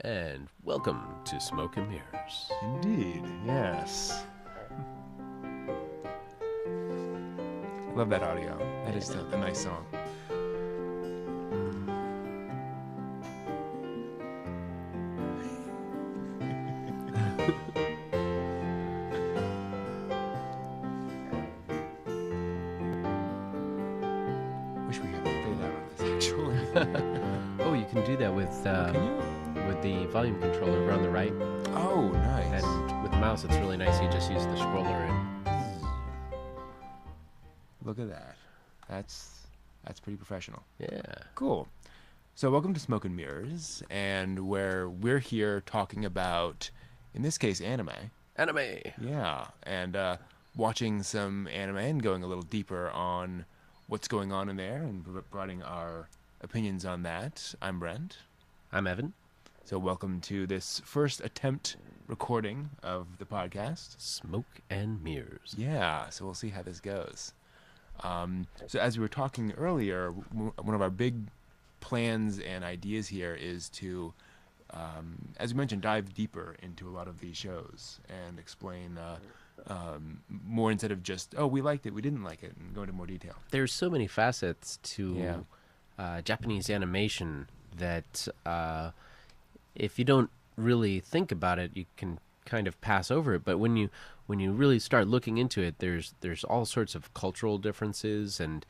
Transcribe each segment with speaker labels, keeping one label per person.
Speaker 1: And welcome to Smoke and Mirrors.
Speaker 2: Indeed, yes. Love that audio. That is a nice song. Wish we could fade out on this, actually.
Speaker 1: Oh, you can do that with
Speaker 2: Can you?
Speaker 1: with the volume controller over on the right.
Speaker 2: Oh, nice.
Speaker 1: And with the mouse, it's really nice. You just use the scroller and
Speaker 2: Look at that. That's pretty professional.
Speaker 1: yeah.
Speaker 2: Cool. So welcome to Smoke and Mirrors, and where we're here talking about, in this case, anime.
Speaker 1: Anime.
Speaker 2: Yeah, and watching some anime and going a little deeper on what's going on in there and providing our opinions on that. I'm Brent.
Speaker 1: I'm Evan.
Speaker 2: So welcome to this first attempt recording of the podcast.
Speaker 1: Smoke and Mirrors.
Speaker 2: Yeah, so we'll see how this goes. So as we were talking earlier, one of our big plans and ideas here is to, as we mentioned, dive deeper into a lot of these shows and explain more instead of just, oh, we liked it, we didn't like it, and go into more detail.
Speaker 1: There's so many facets to
Speaker 2: Yeah.
Speaker 1: Japanese animation that if you don't really think about it, you can kind of pass over it. But when you really start looking into it, there's all sorts of cultural differences, and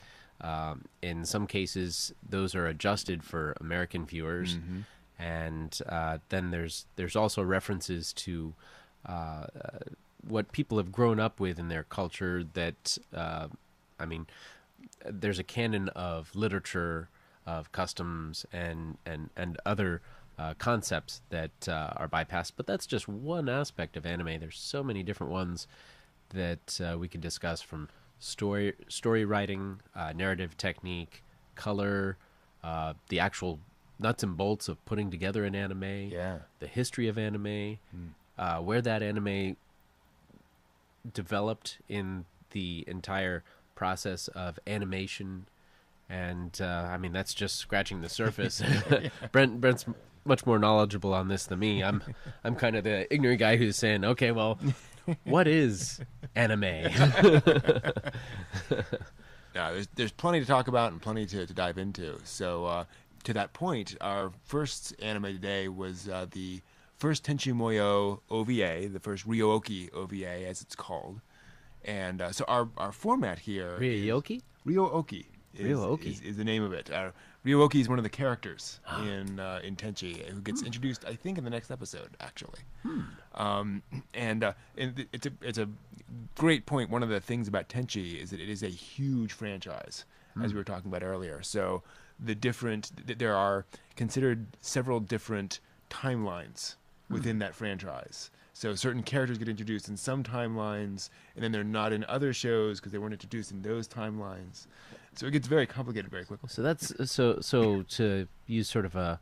Speaker 1: in some cases those are adjusted for American viewers.
Speaker 2: Mm-hmm.
Speaker 1: And then there's also references to what people have grown up with in their culture. That there's a canon of literature, of customs, and other concepts that are bypassed. But that's just one aspect of anime. There's so many different ones that we could discuss, from story writing, narrative technique, color, the actual nuts and bolts of putting together an anime,
Speaker 2: Yeah.
Speaker 1: the history of anime, where that anime developed in the entire process of animation. And that's just scratching the surface. Brent's much more knowledgeable on this than me. I'm kind of the ignorant guy who's saying, okay, well, what is anime?
Speaker 2: No, there's plenty to talk about and plenty to dive into. So to that point, our first anime today was the first Tenchi Muyo OVA, the first Ryo-Ohki OVA, as it's called. And so our format here
Speaker 1: Ryo-Ohki?
Speaker 2: Ryo-Ohki.
Speaker 1: Ryo-Ohki.
Speaker 2: Is the name of it. Ryo-Ohki is one of the characters in Tenchi, who gets introduced, I think, in the next episode, actually. And it's a great point. One of the things about Tenchi is that it is a huge franchise, as we were talking about earlier. So there are considered several different timelines within that franchise. So certain characters get introduced in some timelines, and then they're not in other shows because they weren't introduced in those timelines. So it gets very complicated very quickly.
Speaker 1: So that's so to use sort of a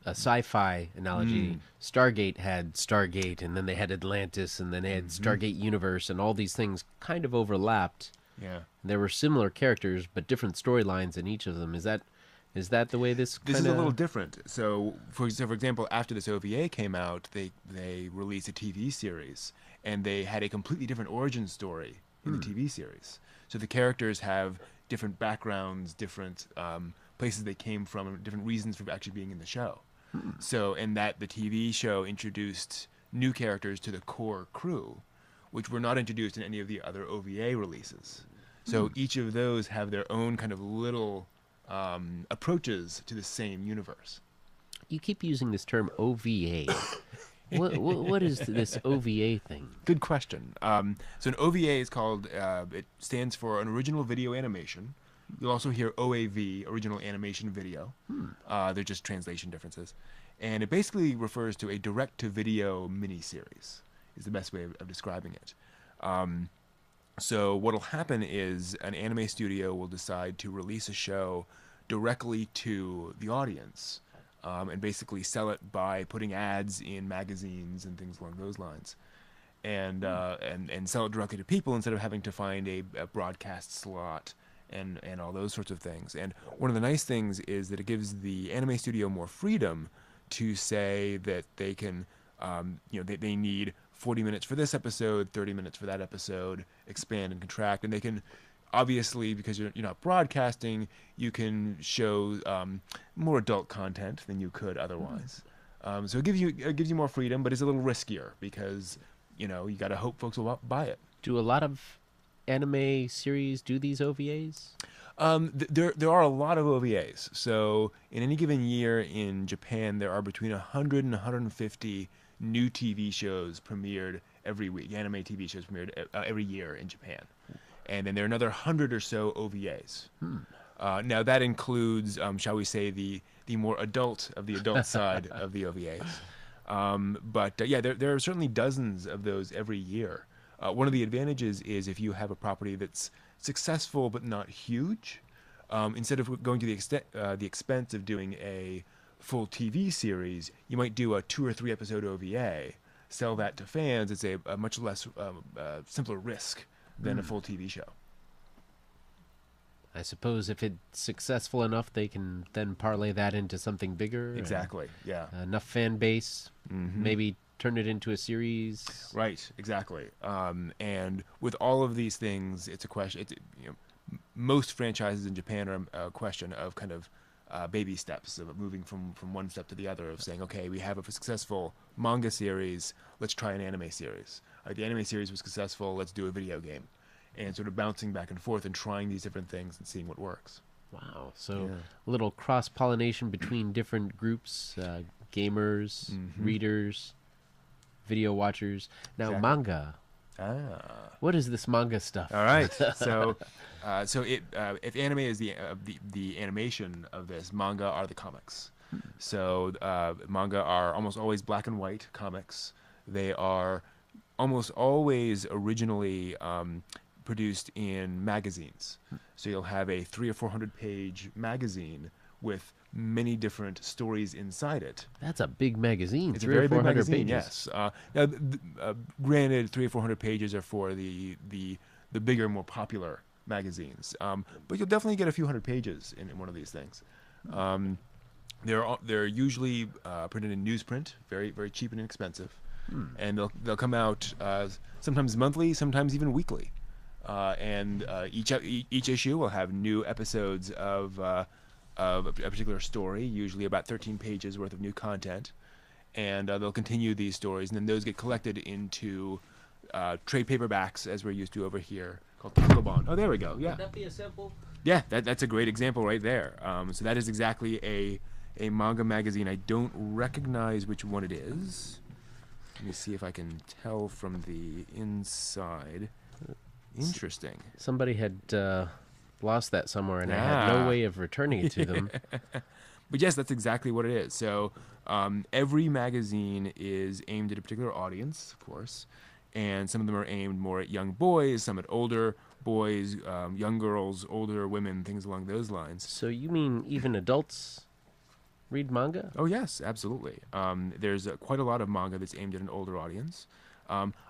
Speaker 1: sci-fi analogy. Stargate had Stargate, and then they had Atlantis, and then they had Stargate Universe, and all these things kind of overlapped.
Speaker 2: Yeah.
Speaker 1: There were similar characters, but different storylines in each of them. Is that the way this
Speaker 2: is a little different. So for example, after this OVA came out, they released a TV series, and they had a completely different origin story in the TV series. So the characters have different backgrounds, different places they came from, and different reasons for actually being in the show. So, and that the TV show introduced new characters to the core crew, which were not introduced in any of the other OVA releases. So each of those have their own kind of little approaches to the same universe.
Speaker 1: You keep using this term OVA. What is this OVA thing?
Speaker 2: Good question. So an OVA is called, it stands for an original video animation. You'll also hear OAV, original animation video. They're just translation differences. And it basically refers to a direct-to-video miniseries, is the best way of describing it. So what'll happen is an anime studio will decide to release a show directly to the audience, and basically sell it by putting ads in magazines and things along those lines, and sell it directly to people instead of having to find a broadcast slot and all those sorts of things. And one of the nice things is that it gives the anime studio more freedom to say that they can, they need 40 minutes for this episode, 30 minutes for that episode, expand and contract, and they can, obviously, because you're not broadcasting, you can show more adult content than you could otherwise. So it gives you more freedom, but it's a little riskier because you got to hope folks will buy it.
Speaker 1: Do a lot of anime series do these OVAs?
Speaker 2: There are a lot of OVAs. So in any given year in Japan, there are between 100 and 150 new TV shows premiered every week. Anime TV shows premiered every year in Japan. And then there are another 100 or so OVAs. Now that includes, shall we say, the more adult of the adult side of the OVAs. But there are certainly dozens of those every year. One of the advantages is if you have a property that's successful but not huge, instead of going to the expense of doing a full TV series, you might do a 2 or 3 episode OVA, sell that to fans. It's a much less simpler risk than a full TV show.
Speaker 1: I suppose if it's successful enough, they can then parlay that into something bigger.
Speaker 2: Exactly, yeah.
Speaker 1: Enough fan base, maybe turn it into a series.
Speaker 2: Right, exactly. And with all of these things, it's a question. Most franchises in Japan are a question of kind of baby steps, of moving from one step to the other, of saying, okay, we have a successful manga series, let's try an anime series. The anime series was successful, let's do a video game. And sort of bouncing back and forth and trying these different things and seeing what works.
Speaker 1: Wow. So a little cross-pollination between different groups, gamers, readers, video watchers. Now, manga. What is this manga stuff?
Speaker 2: All right. So if anime is the animation of this, manga are the comics. So manga are almost always black and white comics. They are almost always originally produced in magazines. So you'll have a 300 or 400 page magazine with many different stories inside it.
Speaker 1: That's a big magazine.
Speaker 2: It's a very big magazine,
Speaker 1: pages.
Speaker 2: yes. Now, granted, 300 or 400 pages are for the bigger, more popular magazines. But you'll definitely get a few hundred pages in one of these things. They're usually printed in newsprint, very, very cheap and inexpensive. And they'll come out sometimes monthly, sometimes even weekly. And each issue will have new episodes of a particular story, usually about 13 pages worth of new content. And they'll continue these stories, and then those get collected into trade paperbacks, as we're used to over here, called tankobon. Oh, there we go. Yeah.
Speaker 1: Would that be a sample?
Speaker 2: Yeah, that's a great example right there. So that is exactly a manga magazine. I don't recognize which one it is. Let me see if I can tell from the inside. Interesting.
Speaker 1: Somebody had lost that somewhere, and I had no way of returning it to them.
Speaker 2: But yes, that's exactly what it is. So every magazine is aimed at a particular audience, of course, and some of them are aimed more at young boys, some at older boys, young girls, older women, things along those lines.
Speaker 1: So you mean even adults read manga?
Speaker 2: Oh yes, absolutely. There's quite a lot of manga that's aimed at an older audience.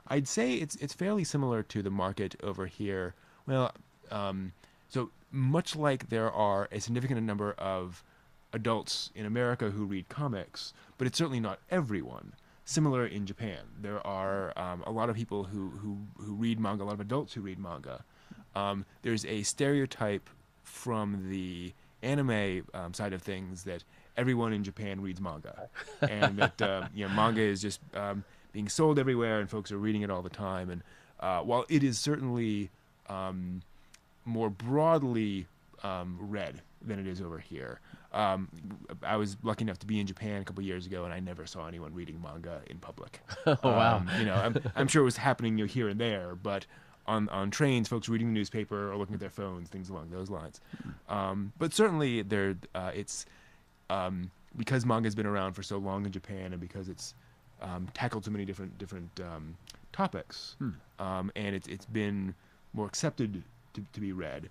Speaker 2: I'd say it's fairly similar to the market over here. Well, so much like there are a significant number of adults in America who read comics, but it's certainly not everyone. Similar in Japan, there are a lot of people who read manga, a lot of adults who read manga. There's a stereotype from the anime side of things that everyone in Japan reads manga, and that manga is just being sold everywhere and folks are reading it all the time. And while it is certainly more broadly read than it is over here, I was lucky enough to be in Japan a couple years ago, and I never saw anyone reading manga in public.
Speaker 1: Oh, wow.
Speaker 2: I'm sure it was happening here and there, but on trains, folks reading the newspaper or looking at their phones, things along those lines. But certainly it's because manga's been around for so long in Japan, and because it's tackled so many different topics, and it's been more accepted to be read.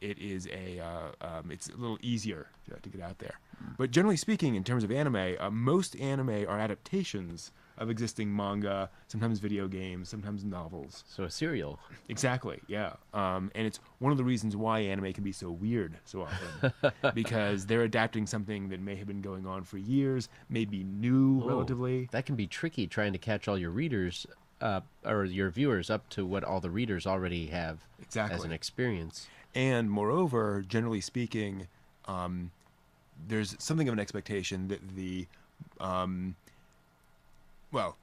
Speaker 2: It's a little easier to get out there. But generally speaking, in terms of anime, most anime are adaptations of existing manga, sometimes video games, sometimes novels.
Speaker 1: So a serial.
Speaker 2: Exactly, yeah. And it's one of the reasons why anime can be so weird so often, because they're adapting something that may have been going on for years, may be new relatively.
Speaker 1: That can be tricky trying to catch all your readers or your viewers up to what all the readers already have
Speaker 2: Exactly.
Speaker 1: as an experience.
Speaker 2: And moreover, generally speaking, there's something of an expectation that well,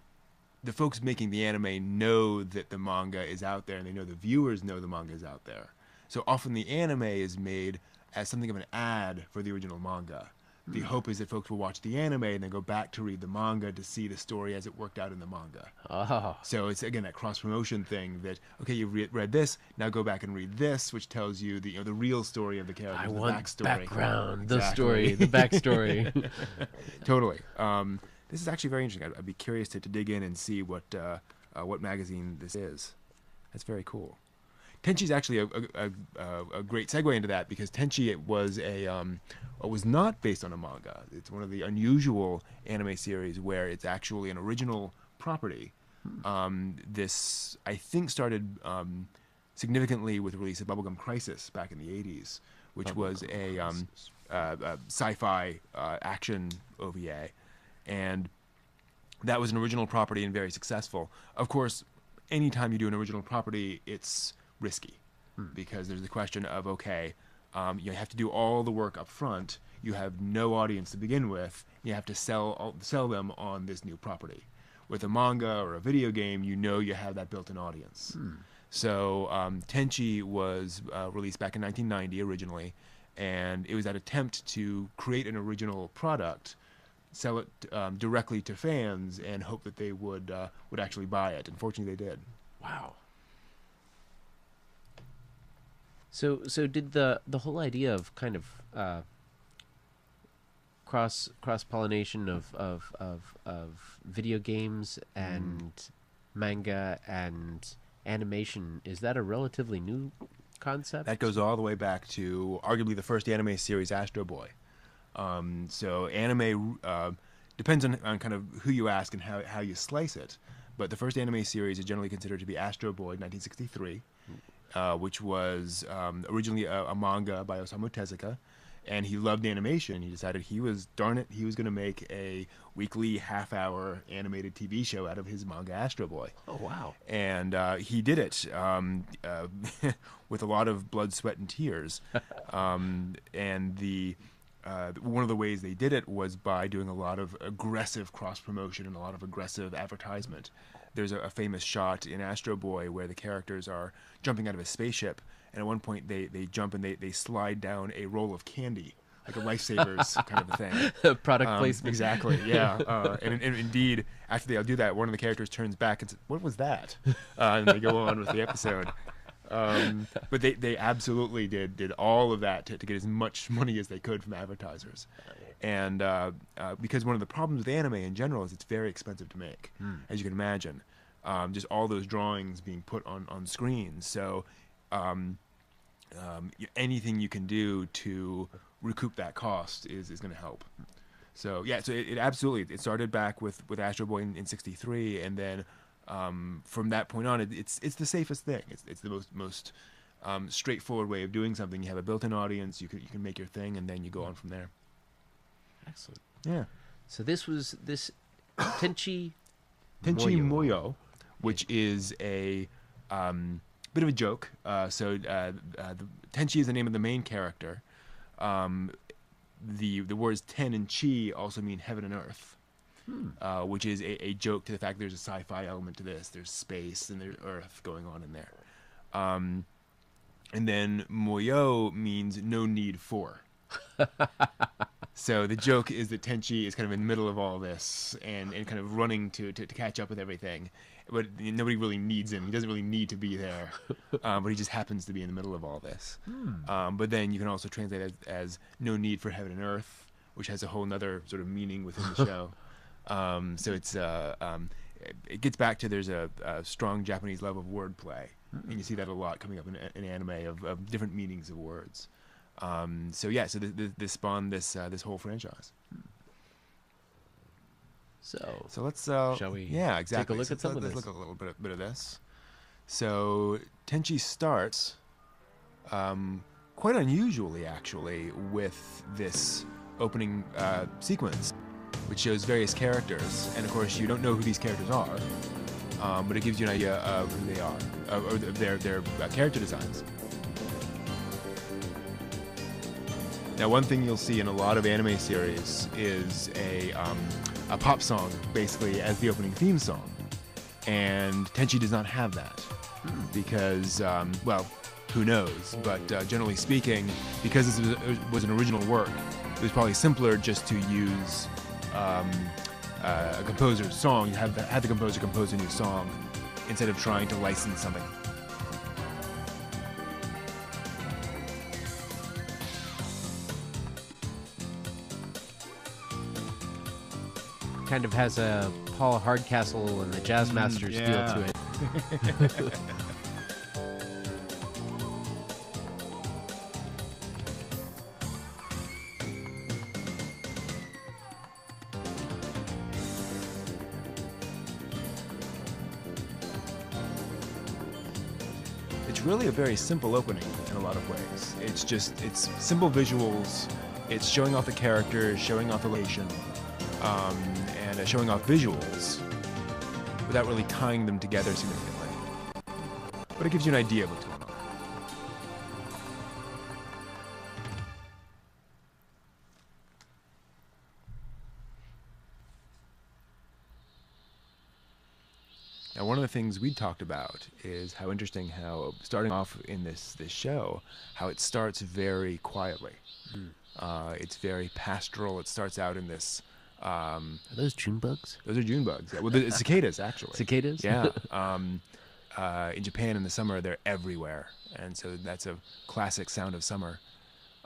Speaker 2: the folks making the anime know that the manga is out there, and they know the viewers know the manga is out there. So often the anime is made as something of an ad for the original manga. The hope is that folks will watch the anime and then go back to read the manga to see the story as it worked out in the manga.
Speaker 1: Oh,
Speaker 2: So it's, again, that cross-promotion thing that, okay, you've read this, now go back and read this, which tells you the, the real story of the characters,
Speaker 1: I
Speaker 2: the
Speaker 1: want
Speaker 2: backstory.
Speaker 1: background, the
Speaker 2: Exactly.
Speaker 1: story, the backstory.
Speaker 2: Totally. This is actually very interesting. I'd be curious to dig in and see what magazine this is. That's very cool. Tenchi's actually a great segue into that, because Tenchi was not based on a manga. It's one of the unusual anime series where it's actually an original property. This, I think, started significantly with the release of Bubblegum Crisis back in the 80s, which was a sci-fi action OVA. And that was an original property and very successful. Of course, anytime you do an original property, it's risky, because there's the question of, okay, you have to do all the work up front. You have no audience to begin with. You have to sell them on this new property. With a manga or a video game, you know you have that built-in audience. So Tenchi was released back in 1990 originally, and it was that attempt to create an original product, sell it directly to fans, and hope that they would actually buy it. Unfortunately, they did.
Speaker 1: Wow. So did the whole idea of kind of cross pollination of video games and manga and animation, is that a relatively new concept?
Speaker 2: That goes all the way back to arguably the first anime series, Astro Boy. So anime depends on kind of who you ask and how you slice it. But the first anime series is generally considered to be Astro Boy, 1963, which was originally a manga by Osamu Tezuka. And he loved animation. He decided he was going to make a weekly half-hour animated TV show out of his manga Astro Boy.
Speaker 1: Oh, wow.
Speaker 2: And he did it with a lot of blood, sweat, and tears. And one of the ways they did it was by doing a lot of aggressive cross-promotion and a lot of aggressive advertisement. There's a famous shot in Astro Boy where the characters are jumping out of a spaceship, and at one point they jump and they slide down a roll of candy, like a Lifesavers kind of a thing.
Speaker 1: Product placement.
Speaker 2: Exactly, yeah. And indeed, after they all do that, one of the characters turns back and says, "What was that?" And they go on with the episode. But they absolutely did all of that to get as much money as they could from advertisers. And because one of the problems with anime in general is it's very expensive to make, as you can imagine. Just all those drawings being put on screens. So anything you can do to recoup that cost is going to help. So yeah, so it absolutely, it started back with Astro Boy in 63, and then from that point on, it's the safest thing. It's the most straightforward way of doing something. You have a built-in audience. You can make your thing, and then you go on from there.
Speaker 1: Excellent.
Speaker 2: Yeah.
Speaker 1: So this was Tenchi
Speaker 2: Muyo, which is a bit of a joke. Tenchi is the name of the main character. The words ten and chi also mean heaven and earth. Which is a joke to the fact there's a sci-fi element to this. There's space and there's earth going on in there. And then Muyo means no need for. So the joke is that Tenchi is kind of in the middle of all this and kind of running to catch up with everything. But nobody really needs him. He doesn't really need to be there. But he just happens to be in the middle of all this. But then you can also translate it as no need for heaven and earth, which has a whole other sort of meaning within the show. So it's it gets back to there's a strong Japanese love of wordplay, and you see that a lot coming up in anime of different meanings of words. So this spawned this whole franchise. So let's
Speaker 1: shall we
Speaker 2: yeah, exactly.
Speaker 1: take a look at some of
Speaker 2: let's
Speaker 1: this?
Speaker 2: look at a little bit of this. So Tenchi starts quite unusually, actually, with this opening sequence, which shows various characters, and of course you don't know who these characters are, but it gives you an idea of who they are, or their character designs. Now, one thing you'll see in a lot of anime series is a pop song, basically, as the opening theme song. And Tenchi does not have that. Because, well, who knows? But generally speaking, because this was an original work, it was probably simpler just to use a composer's song. You have the composer compose a new song instead of trying to license something.
Speaker 1: Kind of has a Paul Hardcastle and the Jazz Masters feel to it.
Speaker 2: It's really a very simple opening in a lot of ways. It's simple visuals. It's showing off the characters, showing off the location, and showing off visuals without really tying them together significantly. But it gives you an idea of what's going on. Now, one of the things we talked about is how interesting how starting off in this show, how it starts very quietly. It's very pastoral. It starts out in this.
Speaker 1: Are those June bugs?
Speaker 2: Those are June bugs. Yeah, well, it's cicadas actually.
Speaker 1: Cicadas?
Speaker 2: Yeah. In Japan in the summer, they're everywhere, and so that's a classic sound of summer.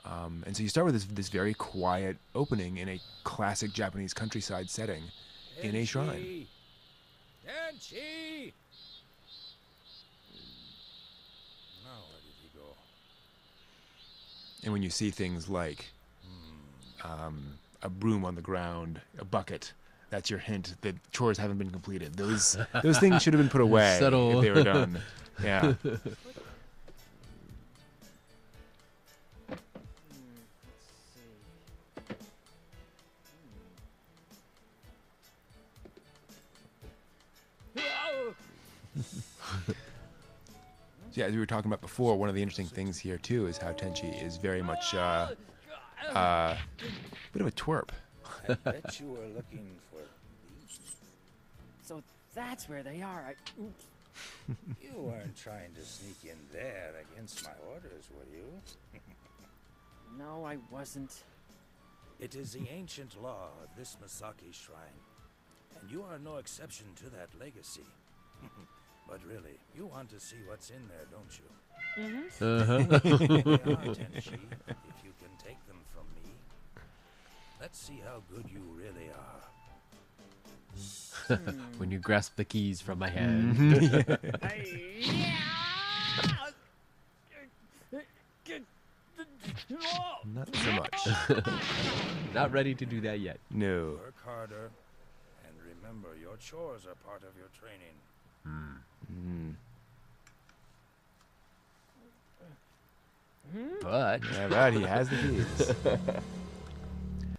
Speaker 2: And so you start with this very quiet opening in a classic Japanese countryside setting, in a shrine.
Speaker 3: Tenchi! Now where did he go?
Speaker 2: And when you see things like a broom on the ground, a bucket, that's your hint that chores haven't been completed. Those things should have been put away
Speaker 1: Subtle.
Speaker 2: if they were done. Yeah. Yeah, as we were talking about before, one of the interesting things here too is how Tenchi is very much a bit of a twerp.
Speaker 3: I bet you were looking for these.
Speaker 4: So that's where they are. Oops.
Speaker 3: You weren't trying to sneak in there against my orders, were you?
Speaker 4: No, I wasn't.
Speaker 3: It is the ancient law of this Masaki shrine, and you are no exception to that legacy. But really, you want to see what's in there, don't you? They are, Tenchi, if you can take them from me. Let's see how good you really are.
Speaker 1: When you grasp the keys from my hand.
Speaker 2: Not so much.
Speaker 1: Not ready to do that yet.
Speaker 2: No.
Speaker 3: Work harder, and remember, your chores are part of your training.
Speaker 1: But
Speaker 2: Yeah, right, he has the keys.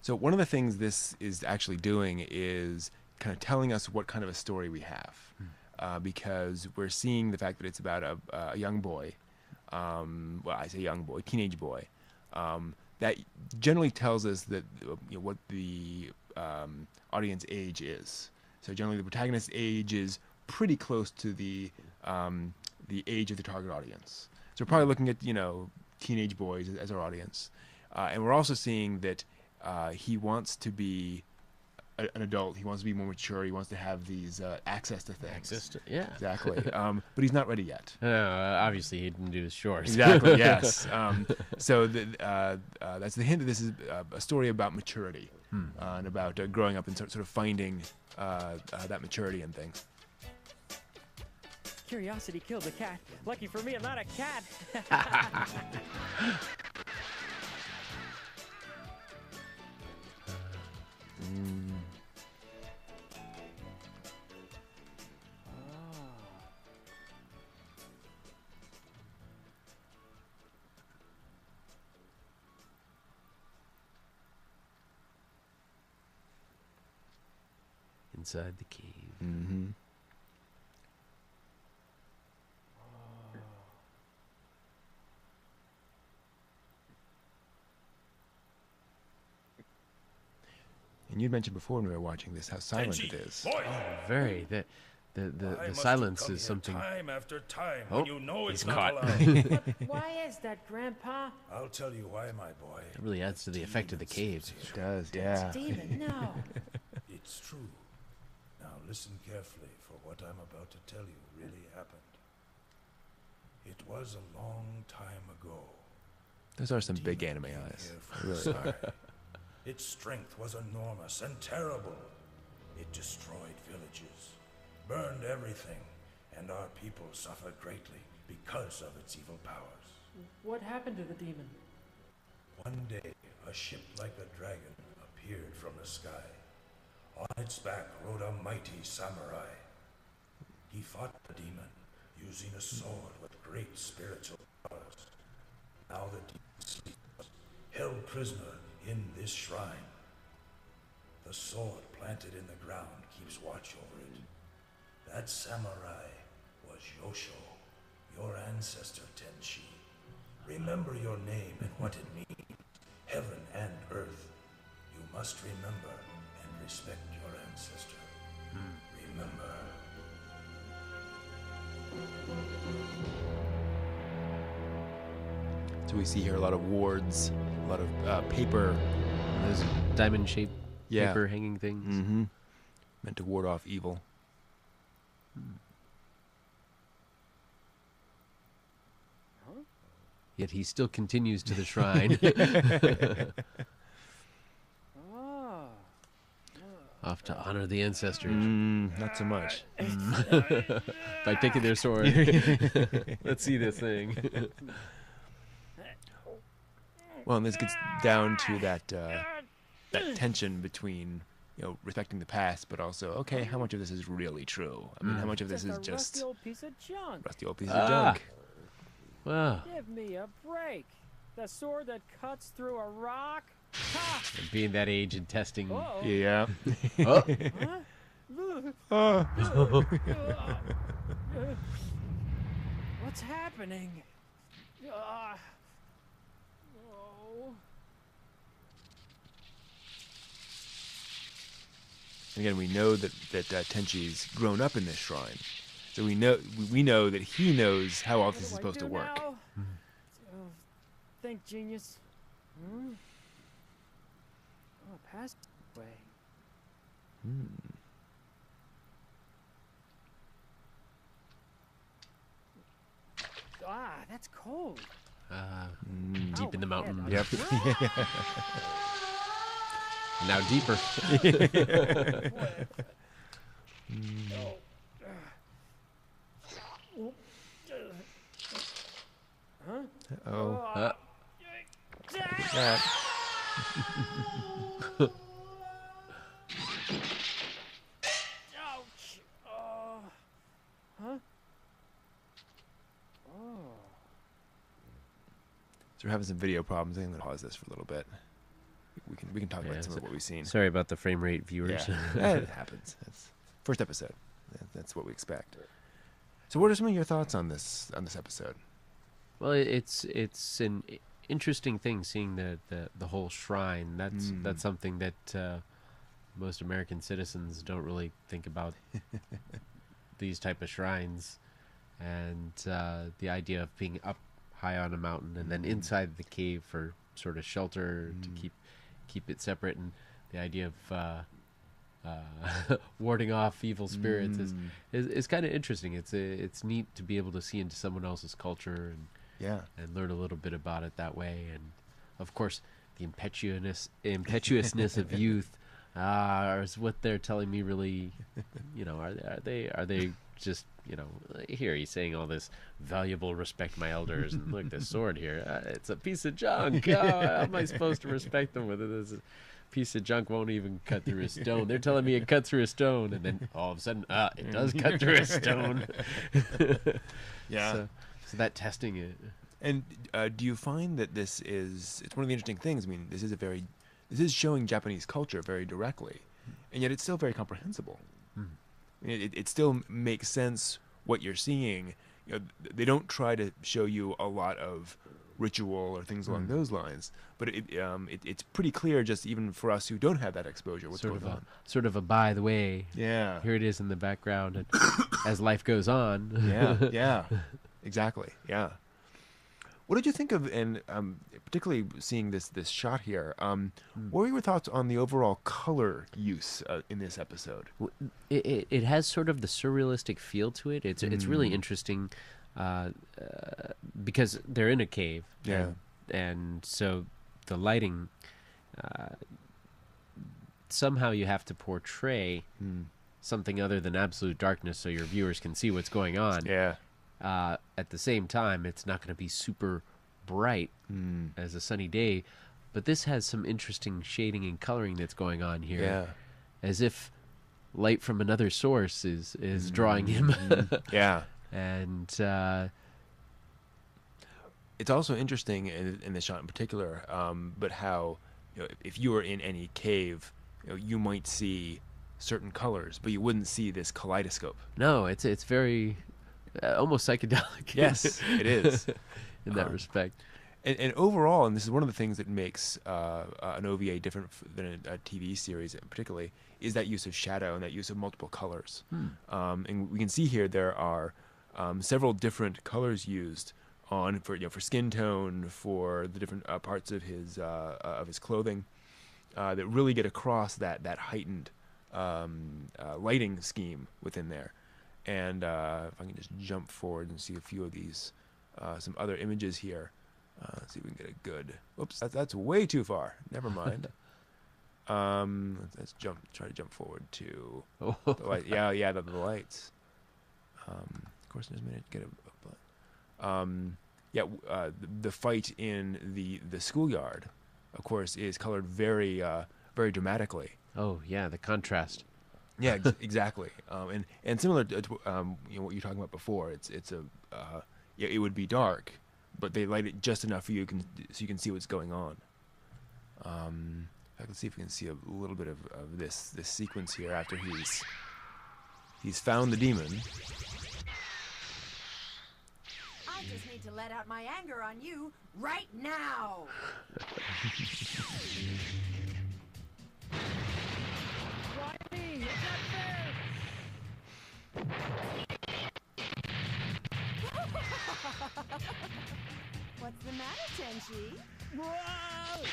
Speaker 2: So one of the things this is actually doing is kind of telling us what kind of a story we have. Because we're seeing the fact that it's about a young boy. Well, I say young boy, teenage boy. That generally tells us that what the audience age is. So generally the protagonist's age is pretty close to the age of the target audience. So we're probably looking at teenage boys as our audience, and we're also seeing that he wants to be an adult. He wants to be more mature. He wants to have these access to things.
Speaker 1: yeah.
Speaker 2: Exactly. But he's not ready yet.
Speaker 1: Obviously, he didn't do his chores.
Speaker 2: Exactly. Yes. So that's the hint that this is a story about maturity and about growing up and sort of finding that maturity in things.
Speaker 4: Curiosity killed the cat. Lucky for me, I'm not a cat.
Speaker 1: inside the cave.
Speaker 2: Mm-hmm. And you mentioned before when we were watching this how silent
Speaker 3: Tenchi,
Speaker 2: it is.
Speaker 3: boy,
Speaker 1: Very. The
Speaker 3: why must
Speaker 1: silence
Speaker 3: you come
Speaker 1: is
Speaker 3: here
Speaker 1: something.
Speaker 3: time after time
Speaker 1: Oh,
Speaker 3: when you know
Speaker 1: he's
Speaker 3: it's not
Speaker 1: caught.
Speaker 3: allowed.
Speaker 4: Why is that, Grandpa?
Speaker 3: I'll tell you why, my boy.
Speaker 1: It really adds to the effect of the cave.
Speaker 2: It does, yeah.
Speaker 4: Demon, no.
Speaker 3: It's true. Now listen carefully, for what I'm about to tell you really happened. It was a long time ago.
Speaker 2: Those are some big
Speaker 3: Demon
Speaker 2: anime
Speaker 3: came
Speaker 2: eyes.
Speaker 3: here from the
Speaker 2: Really.
Speaker 3: sky. Its strength was enormous and terrible. It destroyed villages, burned everything, and our people suffered greatly because of its evil powers.
Speaker 4: What happened to the demon?
Speaker 3: One day, a ship like a dragon appeared from the sky. On its back rode a mighty samurai. He fought the demon, using a sword with great spiritual powers. Now the demon sleeps, held prisoner in this shrine. The sword planted in the ground keeps watch over it. That samurai was Yosho, your ancestor Tenchi. Remember your name and what it means. Heaven and earth. You must remember and respect your ancestor. Remember.
Speaker 2: So we see here a lot of wards, a lot of paper.
Speaker 1: Those diamond-shaped
Speaker 2: Yeah.
Speaker 1: paper hanging things.
Speaker 2: Mm-hmm. Meant to ward off evil.
Speaker 1: Yet he still continues to the shrine.
Speaker 4: Oh.
Speaker 1: Off to honor the ancestors
Speaker 2: Not so much.
Speaker 1: by taking their sword. Let's see this thing.
Speaker 2: Well, and this gets down to that that tension between, you know, respecting the past, but also, okay, how much of this is really true? I mean, how much of this is
Speaker 4: a
Speaker 2: just
Speaker 4: rusty old piece of junk.
Speaker 2: rusty old piece of junk?
Speaker 1: Wow.
Speaker 4: Give me a break. The sword that cuts through a rock? Ha!
Speaker 1: And being that age and testing.
Speaker 4: Uh-oh.
Speaker 2: Yeah.
Speaker 1: Oh,
Speaker 4: Huh? What's happening? Oh.
Speaker 2: Again, we know that Tenchi's grown up in this shrine, so we know that he knows how all this is
Speaker 4: What do I
Speaker 2: supposed to
Speaker 4: do
Speaker 2: work.
Speaker 4: now? Oh, think, genius. Hmm? Oh, passed away. Ah, that's cold.
Speaker 1: deep in the
Speaker 4: Ow, my
Speaker 1: mountain.
Speaker 4: head.
Speaker 2: Yep.
Speaker 1: Now deeper.
Speaker 2: Oh.
Speaker 1: Uh,
Speaker 2: That.
Speaker 4: Ouch. Oh. Huh? Oh.
Speaker 2: So we're having some video problems. I'm gonna pause this for a little bit. We can talk
Speaker 1: Yeah,
Speaker 2: about some
Speaker 1: so-
Speaker 2: of what we've seen.
Speaker 1: sorry about the frame rate, viewers.
Speaker 2: Yeah, it happens. That's first episode. That's what we expect. So, what are some of your thoughts on this episode?
Speaker 1: Well, it's an interesting thing seeing the whole shrine. That's something that most American citizens don't really think about. These type of shrines, and the idea of being up high on a mountain and then inside the cave for sort of shelter to keep it separate, and the idea of warding off evil spirits is kind of interesting. It's neat to be able to see into someone else's culture
Speaker 2: Yeah.
Speaker 1: and learn a little bit about it that way. And of course, the impetuousness of youth is what they're telling me. Really, are they just here he's saying all this valuable respect my elders, and look, this sword here, it's a piece of junk. How am I supposed to respect them with this piece of junk? Won't even cut through a stone. They're telling me it cut through a stone, and then all of a sudden it does cut through a stone.
Speaker 2: Yeah.
Speaker 1: So that testing it.
Speaker 2: And do you find that it's one of the interesting things? I mean, this is showing Japanese culture very directly, and yet it's still very comprehensible. It still makes sense what you're seeing. They don't try to show you a lot of ritual or things along those lines, but it's pretty clear, just even for us who don't have that exposure, what's going on.
Speaker 1: Sort of a by the way.
Speaker 2: Yeah.
Speaker 1: Here it is in the background, and as life goes on.
Speaker 2: Yeah, exactly. Yeah. What did you think of, and particularly seeing this shot here? What were your thoughts on the overall color use in this episode?
Speaker 1: It has sort of the surrealistic feel to it. It's really interesting because they're in a cave.
Speaker 2: Yeah.
Speaker 1: And so the lighting, somehow you have to portray something other than absolute darkness so your viewers can see what's going on.
Speaker 2: Yeah.
Speaker 1: At the same time, it's not going to be super bright as a sunny day, but this has some interesting shading and coloring that's going on here.
Speaker 2: Yeah.
Speaker 1: As if light from another source is drawing him.
Speaker 2: Yeah.
Speaker 1: And
Speaker 2: it's also interesting in this shot in particular, but how if you were in any cave, you might see certain colors, but you wouldn't see this kaleidoscope.
Speaker 1: no, it's very almost psychedelic.
Speaker 2: Yes, it is.
Speaker 1: In that respect.
Speaker 2: And overall, and this is one of the things that makes an OVA different than a TV series particularly, is that use of shadow and that use of multiple colors. And we can see here there are several different colors used for skin tone, for the different parts of his clothing that really get across that heightened lighting scheme within there. And if I can just jump forward and see a few of these, some other images here. Let's see if we can get a good. Whoops, that's way too far. Never mind. Let's try to jump forward to the light. Yeah, the lights. Of course, in just a minute, get the fight in the schoolyard, of course, is colored very very dramatically.
Speaker 1: Oh yeah, the contrast.
Speaker 2: Yeah, exactly. And similar to what you're talking about before, it would be dark, but they light it just enough for you so you can see what's going on. I can see if we can see a little bit of this sequence here after he's found the demon.
Speaker 5: I just need to let out my anger on you right now.
Speaker 4: Why me? It's not fair.
Speaker 5: What's the matter, Tenchi?
Speaker 4: Whoa!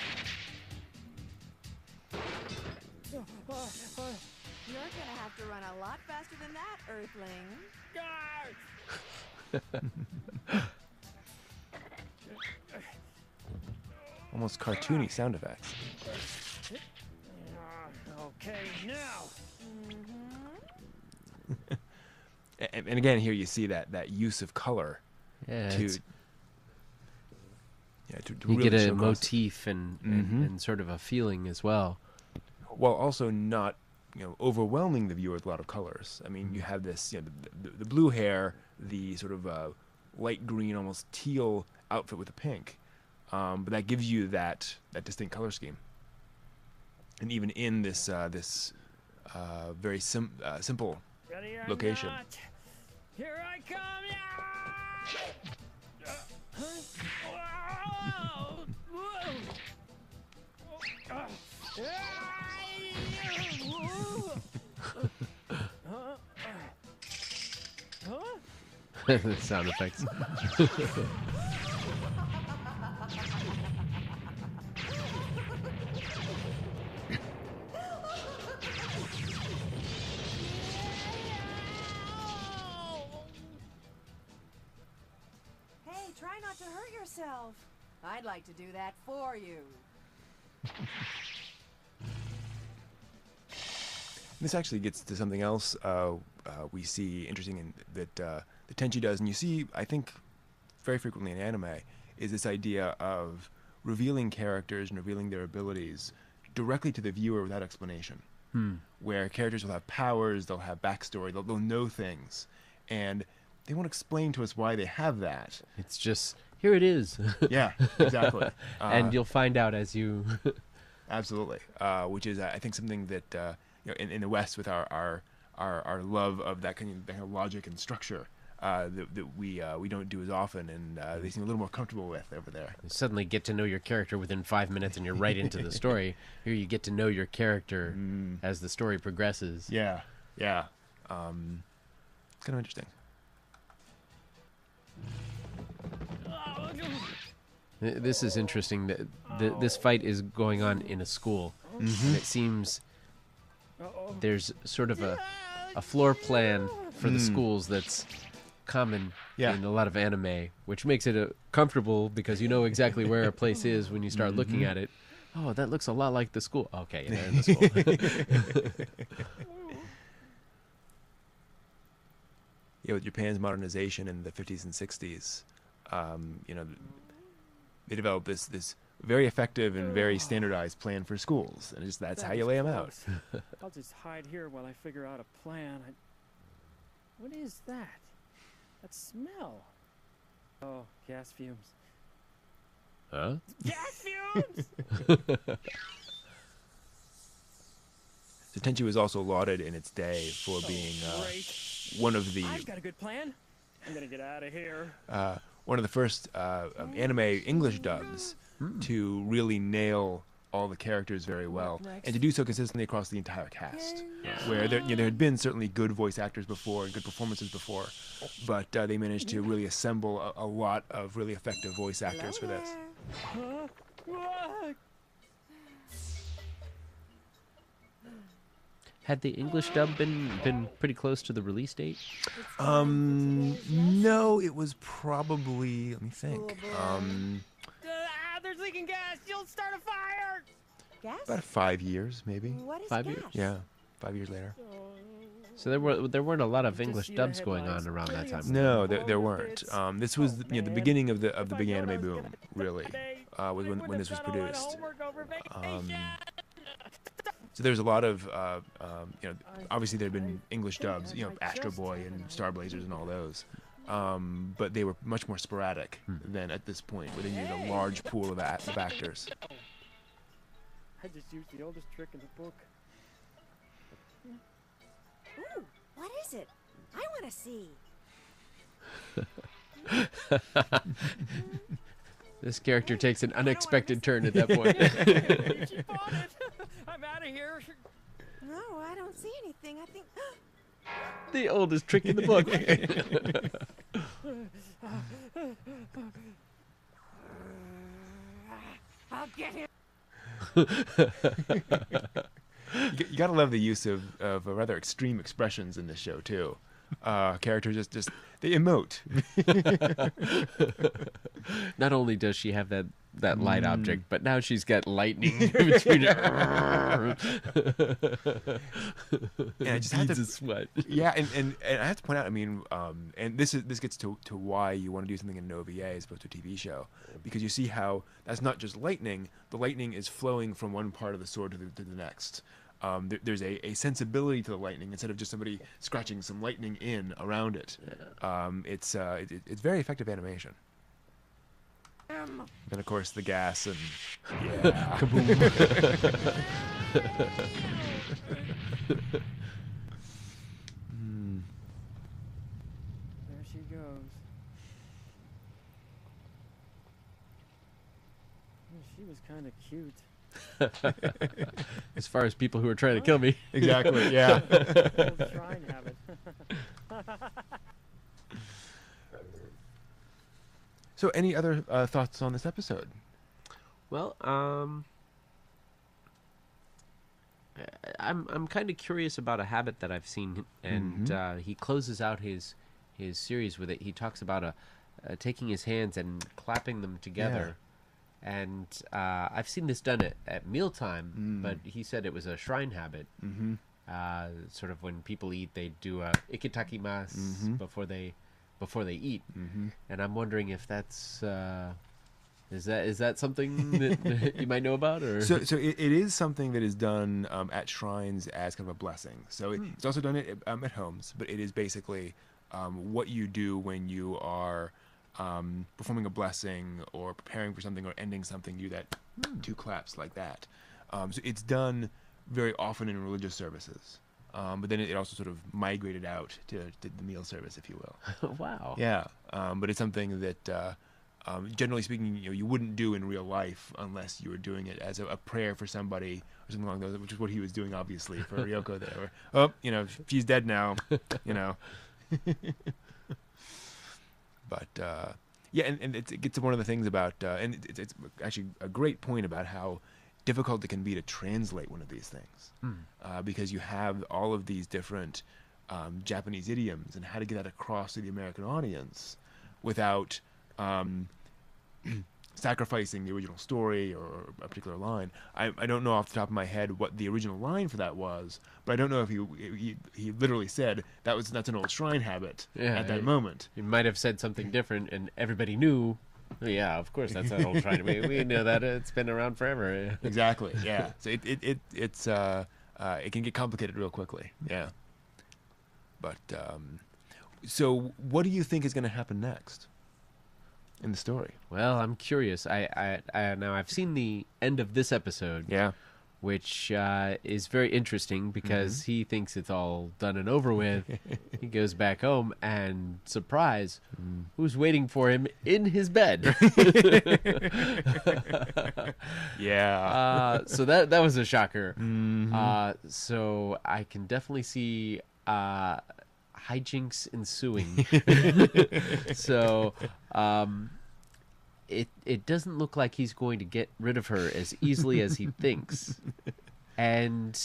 Speaker 5: You're gonna have to run a lot faster than that, Earthling.
Speaker 2: Almost cartoony sound effects.
Speaker 4: Okay, now.
Speaker 2: And again, here you see that use of color
Speaker 1: Yeah,
Speaker 2: to
Speaker 1: you
Speaker 2: really
Speaker 1: get a
Speaker 2: show across-
Speaker 1: motif and sort of a feeling as well.
Speaker 2: while also not overwhelming the viewer with a lot of colors. I mean, you have this the blue hair, the sort of light green, almost teal outfit with the pink, but that gives you that distinct color scheme. And even in this very simple
Speaker 4: Ready or
Speaker 2: location.
Speaker 4: not, here I come!
Speaker 1: The sound effects.
Speaker 5: Hey, try not to hurt yourself. I'd like to do that for you.
Speaker 2: This actually gets to something else we see interesting in that the Tenchi does, and you see, I think, very frequently in anime, is this idea of revealing characters and revealing their abilities directly to the viewer without explanation. Where characters will have powers, they'll have backstory, they'll know things, and they won't explain to us why they have that.
Speaker 1: It's just, here it is.
Speaker 2: Yeah, exactly.
Speaker 1: And you'll find out as you...
Speaker 2: Absolutely. Which is, I think, something that in the West with our our love of that kind of logic and structure that we don't do as often, and they seem a little more comfortable with over there.
Speaker 1: You suddenly get to know your character within 5 minutes, and you're right into the story. Here, you get to know your character as the story progresses.
Speaker 2: Yeah, yeah. It's kind of interesting.
Speaker 1: This is interesting. This fight is going on in a school, and it seems there's sort of a floor plan for the schools that's common in a lot of anime, which makes it comfortable because you know exactly where a place is when you start looking at it. Oh, that looks a lot like the school. Okay, they're in the school.
Speaker 2: With Japan's modernization in the 50s and 60s, they developed this very effective and very standardized plan for schools, and that's how you lay them out.
Speaker 4: I'll just hide here while I figure out a plan. What is that? That smell? Oh, gas fumes.
Speaker 1: Huh?
Speaker 4: Gas fumes!
Speaker 2: So Tenchi was also lauded in its day for being one of the
Speaker 4: I've got a good plan. I'm gonna get out of here.
Speaker 2: one of the first anime English dubs to really nail all the characters very well, and to do so consistently across the entire cast. Where there had been certainly good voice actors before and good performances before, but they managed to really assemble a lot of really effective voice actors for this.
Speaker 1: Had the English dub been pretty close to the release date?
Speaker 2: No, it was probably, let me think.
Speaker 4: There's leaking gas. You'll start a fire.
Speaker 5: Gas?
Speaker 2: About 5 years, maybe.
Speaker 5: What is
Speaker 1: 5
Speaker 5: gas?
Speaker 1: years?
Speaker 2: Yeah, 5 years later.
Speaker 1: So there weren't a lot of English dubs going on around that time.
Speaker 2: No, there weren't. This was the beginning of the big anime boom. Really, was when this was produced. So there's a lot of obviously there had been English dubs, Astro Boy and Star Blazers and all those, but they were much more sporadic than at this point, where they needed a large pool of actors.
Speaker 4: I just used the oldest trick in the book.
Speaker 5: Ooh, what is it? I want to see.
Speaker 1: This character takes an unexpected turn at that point.
Speaker 4: Keep on it. I'm out of here.
Speaker 5: No, I don't see anything. I think.
Speaker 1: The oldest trick in the book.
Speaker 5: I'll get him.
Speaker 2: You gotta love the use of rather extreme expressions in this show too. Characters just they emote.
Speaker 1: Not only does she have that light object, but now she's got lightning between her.
Speaker 2: And I just have to
Speaker 1: sweat.
Speaker 2: Yeah, and I have to point out, I mean, and this gets to why you want to do something in an OVA as opposed to a TV show, because you see how that's not just lightning. The lightning is flowing from one part of the sword to the next. There's a sensibility to the lightning instead of just somebody scratching some lightning in around it. It's very effective animation. Then of course the gas and kaboom.
Speaker 4: There she goes. She was kind of cute.
Speaker 1: As far as people who are trying to kill me.
Speaker 2: Exactly. Yeah.
Speaker 4: Old shrine habit.
Speaker 2: So, any other thoughts on this episode?
Speaker 1: Well, I'm kind of curious about a habit that I've seen, and he closes out his series with it. He talks about taking his hands and clapping them together. And I've seen this done at mealtime, but he said it was a shrine habit. Sort of when people eat, they do a ikitakimasu before they eat. And I'm wondering if that's is that something that you might know about, or
Speaker 2: so it is something that is done at shrines as kind of a blessing. So it's also done at homes, but it is basically what you do when you are performing a blessing or preparing for something or ending something. You do that 2 claps like that. So it's done very often in religious services. but then it also sort of migrated out to the meal service, if you will.
Speaker 1: Wow.
Speaker 2: Yeah, but it's something that, generally speaking, you wouldn't do in real life unless you were doing it as a prayer for somebody or something along those, which is what he was doing, obviously, for Ryoko there. Or, she's dead now, But yeah, and it gets to one of the things about, and it's actually a great point about how difficult it can be to translate one of these things, because you have all of these different Japanese idioms and how to get that across to the American audience without sacrificing the original story or a particular line. I don't know off the top of my head what the original line for that was, but I don't know if he literally said that's an old shrine habit at that moment.
Speaker 1: He might have said something different, and everybody knew. Oh, yeah, of course, that's an old shrine. We know that it's been around forever.
Speaker 2: Exactly. Yeah. So it can get complicated real quickly. Yeah. But so what do you think is going to happen next in the story?
Speaker 1: Well, I'm curious. I now I've seen the end of this episode.
Speaker 2: Yeah.
Speaker 1: Which is very interesting because he thinks it's all done and over with. He goes back home and, surprise, who's waiting for him in his bed?
Speaker 2: Yeah.
Speaker 1: So that was a shocker. So I can definitely see hijinks ensuing. So it doesn't look like he's going to get rid of her as easily as he thinks. And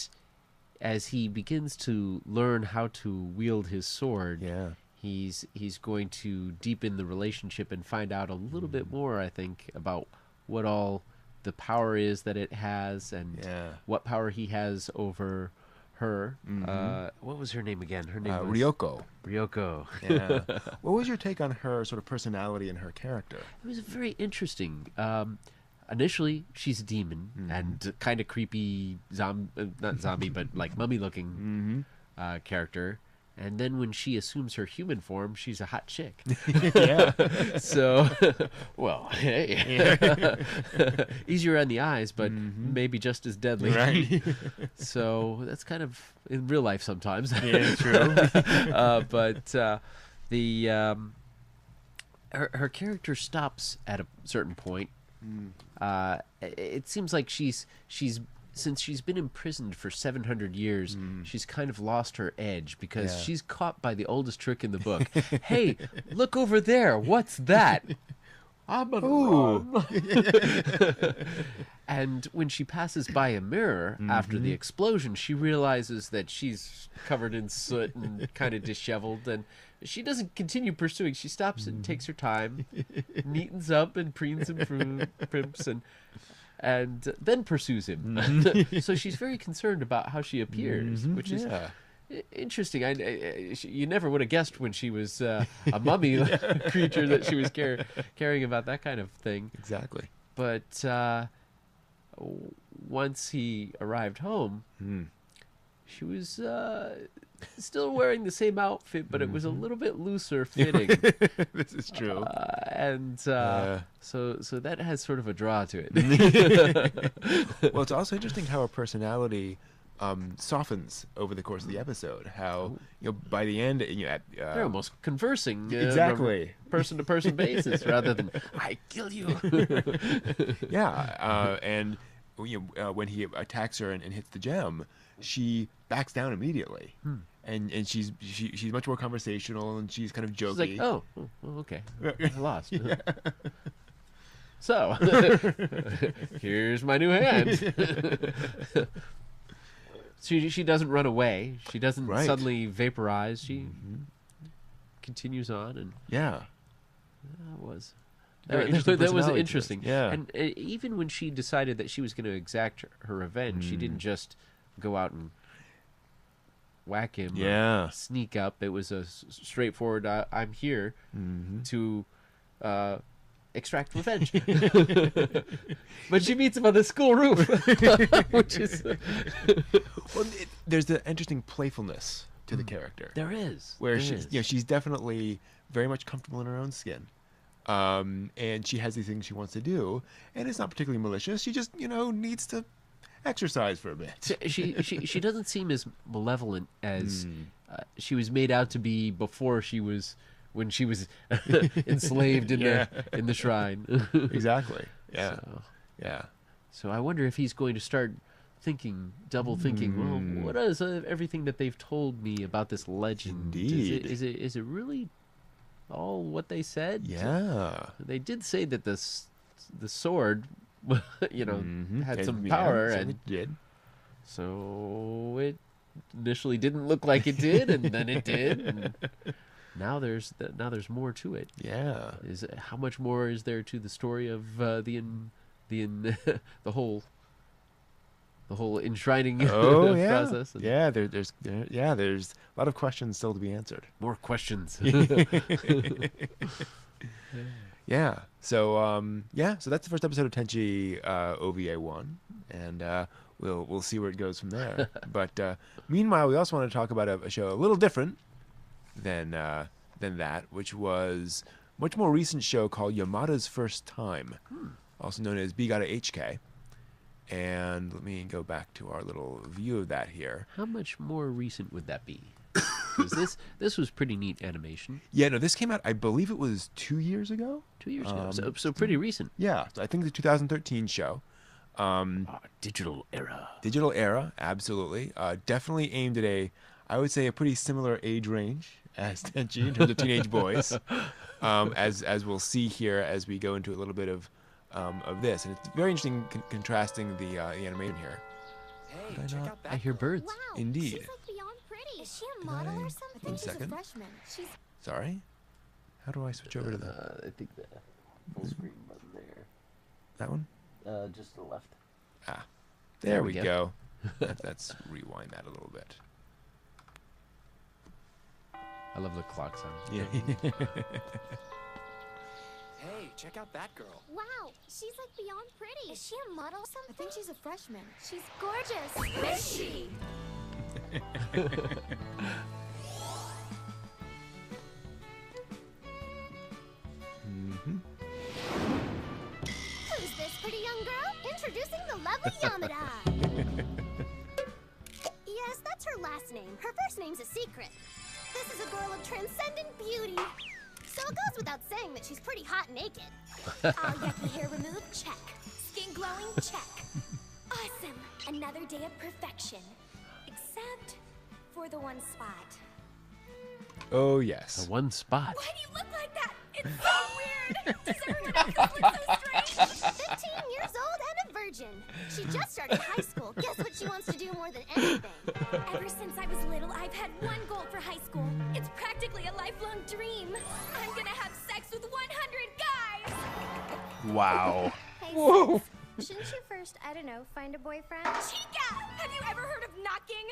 Speaker 1: as he begins to learn how to wield his sword, he's going to deepen the relationship and find out a little bit more, I think, about what all the power is that it has and what power he has over her. What was her name again? Her name was
Speaker 2: Ryoko.
Speaker 1: Ryoko.
Speaker 2: Yeah. What was your take on her sort of personality and her character?
Speaker 1: It was very interesting. Initially, she's a demon and kind of creepy, not zombie, but like mummy-looking character. And then when she assumes her human form, she's a hot chick.
Speaker 2: Yeah.
Speaker 1: So, well, hey. Easier on the eyes, but maybe just as deadly.
Speaker 2: Right.
Speaker 1: So that's kind of in real life sometimes.
Speaker 2: Yeah, true.
Speaker 1: But her character stops at a certain point. It seems like she's since she's been imprisoned for 700 years, she's kind of lost her edge because she's caught by the oldest trick in the book. Hey, look over there. What's that? I'm a rum. And when she passes by a mirror after the explosion, she realizes that she's covered in soot and kind of disheveled, and she doesn't continue pursuing. She stops and takes her time, neatens up and preens and primps and then pursues him. So she's very concerned about how she appears, which is interesting. You never would have guessed when she was a mummy creature that she was caring about that kind of thing.
Speaker 2: Exactly.
Speaker 1: But once he arrived home, she was still wearing the same outfit, but it was a little bit looser fitting.
Speaker 2: This is true.
Speaker 1: So that has sort of a draw to it.
Speaker 2: Well, it's also interesting how her personality softens over the course of the episode. How by the end,
Speaker 1: they're almost conversing
Speaker 2: exactly
Speaker 1: person to person basis rather than I kill you.
Speaker 2: And when he attacks her and hits the gem, she backs down immediately, and she's much more conversational and she's kind of jokey.
Speaker 1: She's like, oh, okay, I lost. So here's my new hand. She doesn't run away. She doesn't suddenly vaporize. She continues on, and that was interesting.
Speaker 2: Yeah,
Speaker 1: and even when she decided that she was going to exact her revenge, she didn't just go out and whack him. Or sneak up. It was a straightforward. I'm here to extract revenge. But she meets him on the school roof, which is
Speaker 2: there's the interesting playfulness to the character.
Speaker 1: There is,
Speaker 2: where she's definitely very much comfortable in her own skin, and she has these things she wants to do, and it's not particularly malicious. She just needs to exercise for a bit.
Speaker 1: She doesn't seem as malevolent as she was made out to be before when she was enslaved in the shrine.
Speaker 2: Exactly. Yeah.
Speaker 1: So,
Speaker 2: Yeah.
Speaker 1: so I wonder if he's going to start double thinking. Well, what is everything that they've told me about this legend?
Speaker 2: Indeed.
Speaker 1: Is it really all what they said?
Speaker 2: Yeah.
Speaker 1: They did say that the sword, had some
Speaker 2: Yeah,
Speaker 1: power,
Speaker 2: so
Speaker 1: and
Speaker 2: it did.
Speaker 1: so it initially didn't look like it did, and then it did. And now there's more to it.
Speaker 2: Yeah.
Speaker 1: How much more is there to the story of the whole enshrining
Speaker 2: Oh yeah.
Speaker 1: process? And
Speaker 2: Yeah. There's a lot of questions still to be answered.
Speaker 1: more questions.
Speaker 2: Yeah. So so that's the first episode of Tenchi OVA 1, and we'll see where it goes from there. But meanwhile, we also want to talk about a show a little different than that, which was a much more recent show called Yamada's First Time, also known as Bigata HK. And let me go back to our little view of that here.
Speaker 1: How much more recent would that be? Because this was pretty neat animation.
Speaker 2: Yeah, no, this came out, I believe it was 2 years ago.
Speaker 1: 2 years ago, so pretty recent.
Speaker 2: Yeah, so I think the 2013 show.
Speaker 1: Digital era.
Speaker 2: Digital era, absolutely. Definitely aimed at I would say, a pretty similar age range as Tenchi in terms of teenage boys, as we'll see here as we go into a little bit of this. And it's very interesting contrasting the animation here.
Speaker 3: Hey, check out that
Speaker 1: I hear
Speaker 3: girl.
Speaker 1: birds.
Speaker 6: Wow,
Speaker 2: Indeed.
Speaker 6: she's like beyond pretty. Is she a
Speaker 2: Did
Speaker 6: model
Speaker 2: I-
Speaker 6: or something? I
Speaker 2: one
Speaker 6: think she's a
Speaker 2: second.
Speaker 6: freshman. She's
Speaker 2: Sorry? How do I switch over to
Speaker 1: I think the full screen button there.
Speaker 2: that one?
Speaker 1: Just to the left.
Speaker 2: Ah,
Speaker 1: There
Speaker 2: there
Speaker 1: we
Speaker 2: we
Speaker 1: go.
Speaker 2: go. Let's rewind that a little bit.
Speaker 1: I love the clock sound.
Speaker 2: Yeah.
Speaker 3: Hey, check out that girl.
Speaker 6: wow, she's like beyond pretty. Is she a model or something? I think she's a freshman. She's gorgeous. Is she? Who's this pretty young girl? Introducing the lovely Yamada. Yes, that's her last name. Her first name's a secret. This is a girl of transcendent beauty. So it goes without saying that she's pretty hot naked. All yucky hair removed, check. Skin glowing, check. Awesome. Another day of perfection. Except for the one spot.
Speaker 2: Oh, yes.
Speaker 1: The one spot.
Speaker 6: Why do you look like that? It's so weird. Does everyone else look so strange? 15 years old and a virgin. She just started high school. Guess what she wants to do more than anything? Ever since I was little, I've had one goal for high school. It's practically a lifelong dream. I'm gonna have sex with 100 guys.
Speaker 2: Wow.
Speaker 6: Hey,
Speaker 2: Whoa.
Speaker 6: sis, shouldn't you first, I don't know, find a boyfriend? Chica! Have you ever heard of knocking?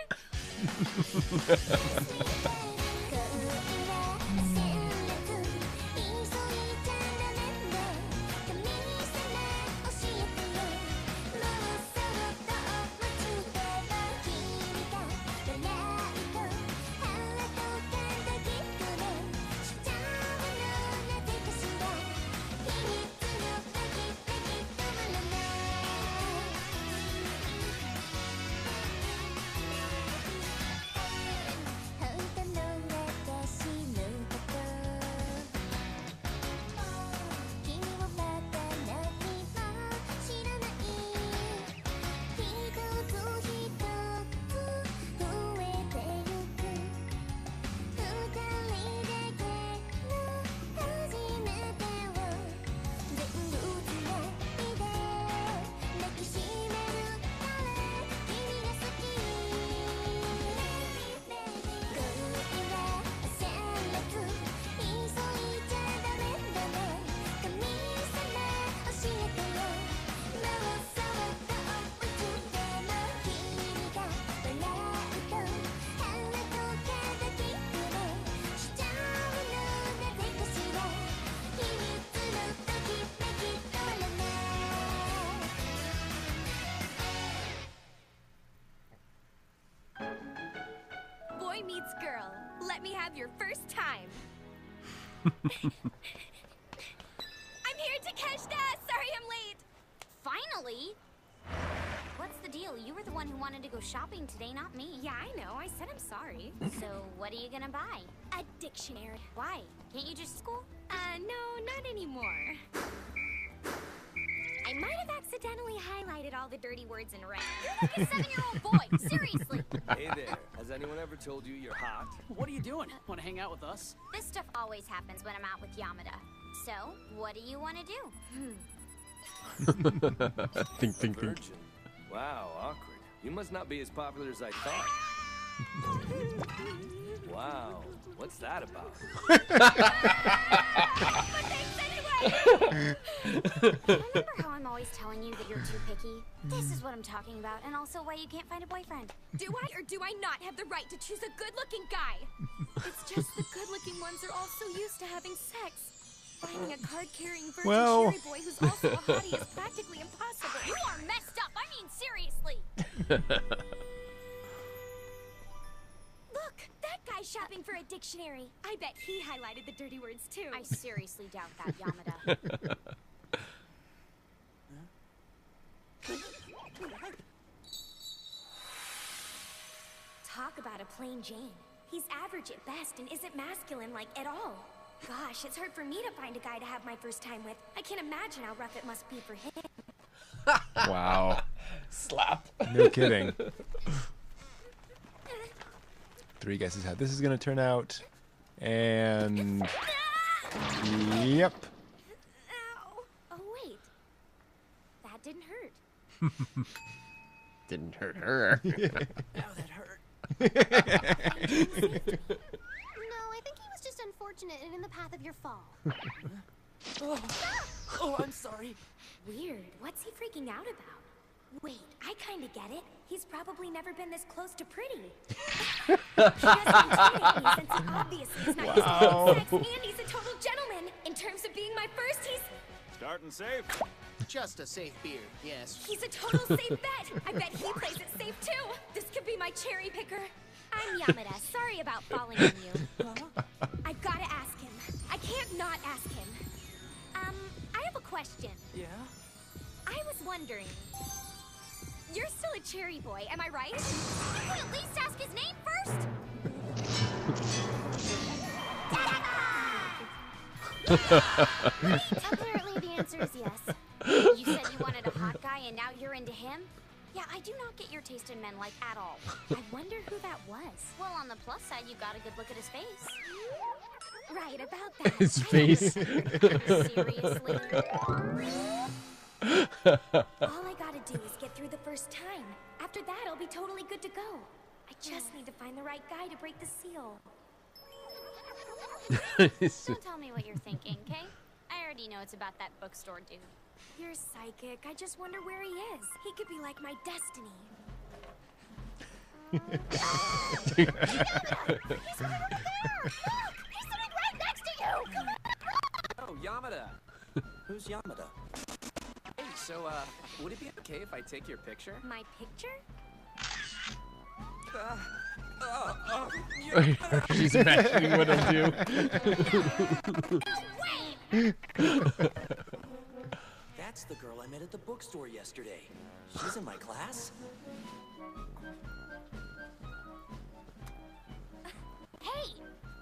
Speaker 6: Boy meets girl. Let me have your first time. I'm here, Takeshita. Sorry I'm late. Finally. What's the deal? You were the one who wanted to go shopping today, not me.
Speaker 7: Yeah, I know. I said I'm sorry.
Speaker 6: So, what are you gonna buy?
Speaker 7: A dictionary.
Speaker 6: Why? Can't you just school?
Speaker 7: No, not anymore. I might have accidentally highlighted all the dirty words in red.
Speaker 6: You're like a 7-year-old boy. Seriously.
Speaker 8: Hey there. Has anyone ever told you you're hot?
Speaker 9: What are you doing? Want to hang out with us?
Speaker 6: This stuff always happens when I'm out with Yamada. So, what do you want to do?
Speaker 1: Think, think, think.
Speaker 8: Virgin. Wow, awkward. You must not be as popular as I thought. Wow, what's that about?
Speaker 6: Remember how I'm always telling you that you're too picky? This is what I'm talking about, and also why you can't find a boyfriend.
Speaker 7: Do I or do I not have the right to choose a good-looking guy? It's just the good-looking ones are all so used to having sex. Finding a card-carrying virgin cherry boy who's also a hottie is practically impossible.
Speaker 6: You are messed up. I mean, seriously.
Speaker 7: Look, that guy's shopping for a dictionary. I bet he highlighted the dirty words too.
Speaker 6: I seriously doubt that, Yamada.
Speaker 7: Talk about a plain Jane. He's average at best and isn't masculine like at all. Gosh, it's hard for me to find a guy to have my first time with. I can't imagine how rough it must be for him.
Speaker 2: Wow.
Speaker 1: Slap.
Speaker 2: No kidding. 3 guesses how this is going to turn out. And... Yep.
Speaker 7: Ow.
Speaker 6: Oh, wait. That didn't hurt.
Speaker 1: Didn't hurt her.
Speaker 9: Ow, that hurt.
Speaker 6: No, I think he was just unfortunate and in the path of your fall.
Speaker 9: Oh, I'm sorry.
Speaker 7: Weird. What's he freaking out about? Wait, I kinda get it. He's probably never been this close to pretty. He doesn't intimidate me since he obviously is not used to having sex, and he's a total gentleman. In terms of being my first,
Speaker 8: Starting safe.
Speaker 9: Just a safe beer, yes.
Speaker 7: he's a total safe bet. I bet he plays it safe too. This could be my cherry picker.
Speaker 6: I'm Yamada. Sorry about falling on you.
Speaker 7: I gotta ask him. I can't not ask him.
Speaker 6: I have a question.
Speaker 9: Yeah?
Speaker 6: I was wondering,
Speaker 7: You're still a cherry boy, am I right?
Speaker 6: you could at least ask his name first? Apparently the answer is yes. You said you wanted a hot guy and now you're into him? Yeah, I do not get your taste in men like at all.
Speaker 7: I wonder who that was.
Speaker 6: Well, on the plus side, you got a good look at his face.
Speaker 7: Right, about that.
Speaker 1: His face.
Speaker 6: Seriously?
Speaker 7: All I gotta do is get through the first time. After that, I'll be totally good to go. I just need to find the right guy to break the seal.
Speaker 6: Don't tell me what you're thinking, okay? I already know it's about that bookstore dude.
Speaker 7: You're psychic. I just wonder where he is. He could be like my destiny.
Speaker 6: He's right over there! Look! He's sitting right next to you! Come on!
Speaker 8: Oh, Yamada. Who's Yamada?
Speaker 9: Hey, so, would it be okay if I take your picture?
Speaker 7: My picture?
Speaker 1: She's imagining what he'll do.
Speaker 8: That's the girl I met at the bookstore yesterday. She's in my class.
Speaker 7: Hey!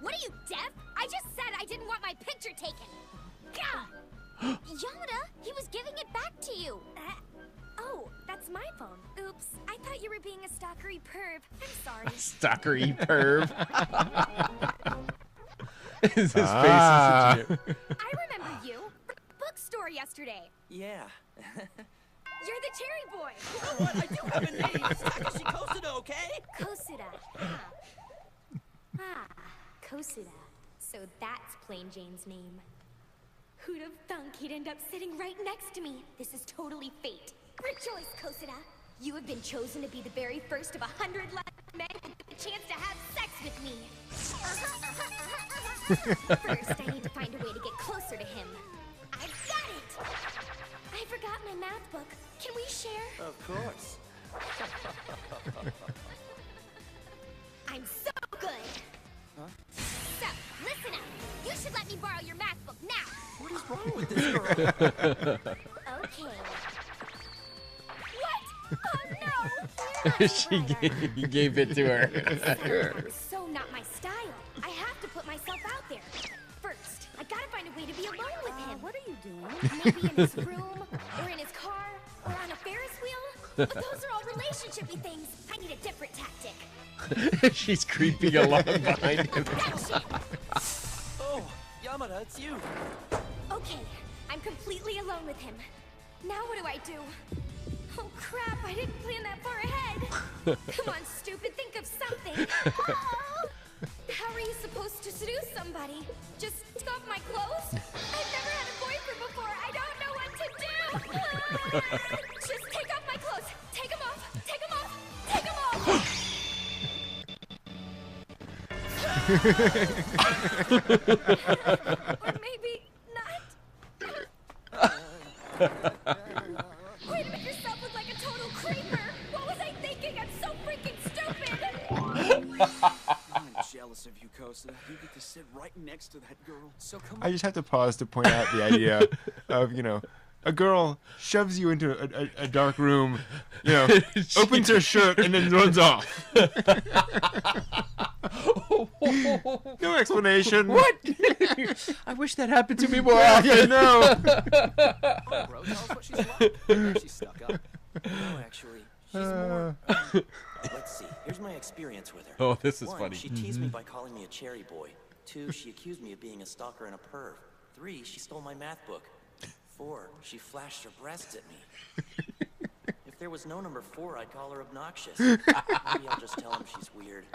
Speaker 7: What are you, deaf? I just said I didn't want my picture taken. Gah!
Speaker 6: Yamada, he was giving it back to you.
Speaker 7: Oh, that's my phone. Oops, I thought you were being a stalkery perv. I'm sorry.
Speaker 1: Stalkery perv. His face is
Speaker 2: Ah.
Speaker 1: such a...
Speaker 7: I remember you. Bookstore yesterday.
Speaker 8: Yeah.
Speaker 7: You're the cherry boy.
Speaker 9: You know what? I do have a name. It's Takashi Kosuda, okay?
Speaker 7: Kosuda. Kosuda. So that's Plain Jane's name. Who'd have thunk he'd end up sitting right next to me? This is totally fate. Rejoice, Kosuda. You have been chosen to be the very first of 100 men who get the chance to have sex with me. First, I need to find a way to get closer to him. I've got it! I forgot my math book. Can we share?
Speaker 8: Of course.
Speaker 7: I'm so good!
Speaker 9: Huh?
Speaker 7: So, listen up. You should let me borrow your math book now.
Speaker 9: What is wrong with this girl?
Speaker 7: Okay. What?
Speaker 1: He gave it to her.
Speaker 7: That's so not my style. I have to put myself out there. First, I gotta find a way to be alone with him.
Speaker 5: What are you doing?
Speaker 7: Maybe in his room, or in his car, or on a Ferris wheel. But those are all relationshipy things. I need a different tactic.
Speaker 1: She's creeping along behind him.
Speaker 8: Oh, Yamada, it's you.
Speaker 7: Okay, I'm completely alone with him. Now what do I do? Oh crap, I didn't plan that far ahead. Come on, stupid, think of something. Oh, how are you supposed to seduce somebody? Just take off my clothes? I've never had a boyfriend before. I don't know what to do. Just take off my clothes. Take them off. Take them off. Take them off. Or maybe not. Way to make yourself look like a total creeper! What was I thinking? I'm so freaking stupid!
Speaker 9: I'm jealous of you, Kosa. You get to sit right next to that girl. So come
Speaker 2: I
Speaker 9: on.
Speaker 2: just have to pause to point out the idea of, a girl shoves you into a dark room, opens her shirt and then runs off. No explanation.
Speaker 1: What? I wish that happened to me more often.
Speaker 2: No.
Speaker 9: Oh, bro, tell us what she's like. Yeah, she's stuck up.
Speaker 8: No, actually, she's more. Let's see. Here's my experience with her.
Speaker 1: Oh, this is
Speaker 8: One,
Speaker 1: funny.
Speaker 8: she teased me by calling me a cherry boy. 2, she accused me of being a stalker and a perv. 3, she stole my math book. 4, she flashed her breasts at me. If there was no number 4, I'd call her obnoxious. Maybe I'll just tell him she's weird.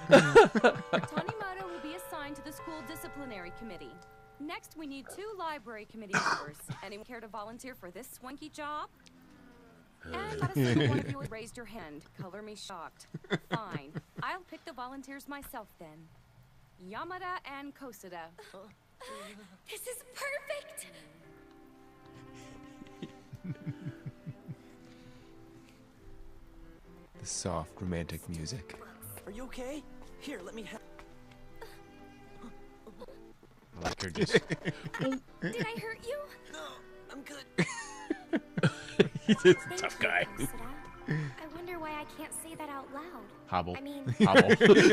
Speaker 5: Tanimura will be assigned to the school disciplinary committee. Next, we need 2 library committee members. Anyone care to volunteer for this swanky job? And not a single one of you has raised your hand. Color me shocked. Fine. I'll pick the volunteers myself then. Yamada and Kosuda.
Speaker 7: This is perfect!
Speaker 2: The soft, romantic music.
Speaker 8: Are you okay? Here, let me help.
Speaker 1: Like her just.
Speaker 7: Did I hurt you?
Speaker 8: No, I'm good.
Speaker 1: He's a tough guy.
Speaker 7: Kosuda. I wonder why I can't say that out loud.
Speaker 1: Hobble.
Speaker 7: I mean,
Speaker 1: Hobble.
Speaker 7: being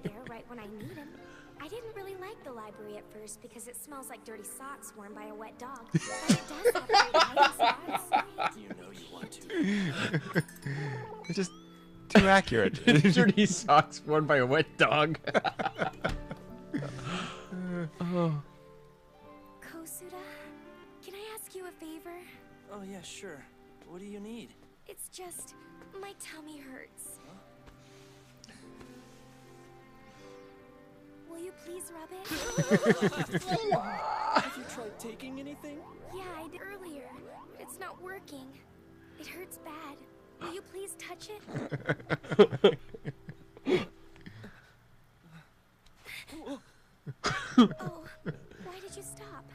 Speaker 7: there right when I need him. I didn't really like the library at first because it smells like dirty socks worn by a wet dog. But it does have great hiding spots.
Speaker 8: You know you want to.
Speaker 2: It's just too accurate.
Speaker 1: Dirty socks worn by a wet dog.
Speaker 7: Kosuda, can I ask you a favor?
Speaker 8: Oh, yeah, sure. What do you need?
Speaker 7: It's just, my tummy hurts. Will you please rub it?
Speaker 8: Have you tried taking anything?
Speaker 7: Yeah, I did earlier. But it's not working. It hurts bad. Will you please touch it? Oh, why did you stop?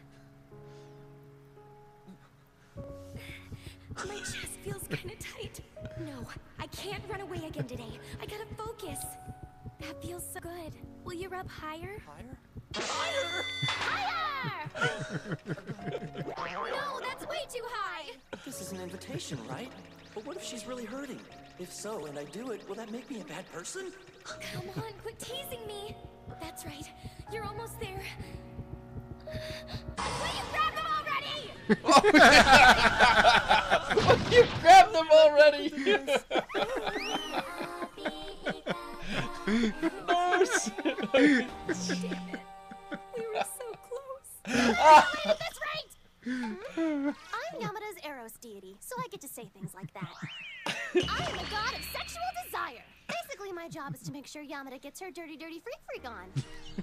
Speaker 7: My chest feels kind of tight. No, I can't run away again today. I gotta focus. That feels so good. Will you rub higher?
Speaker 8: Higher?
Speaker 7: Higher! No, that's way too high.
Speaker 8: This is an invitation, right? But what if she's really hurting? If so, and I do it, will that make me a bad person?
Speaker 7: Come on, quit teasing me. That's right. You're almost there. Will you grab them already?
Speaker 1: You grabbed them already. Nurse.
Speaker 7: Damn it. We were so close.
Speaker 6: That's right! I'm Yamada's Eros deity, so I get to say things like that. I am the god of sexual desire. Basically, my job is to make sure Yamada gets her dirty, dirty freak on.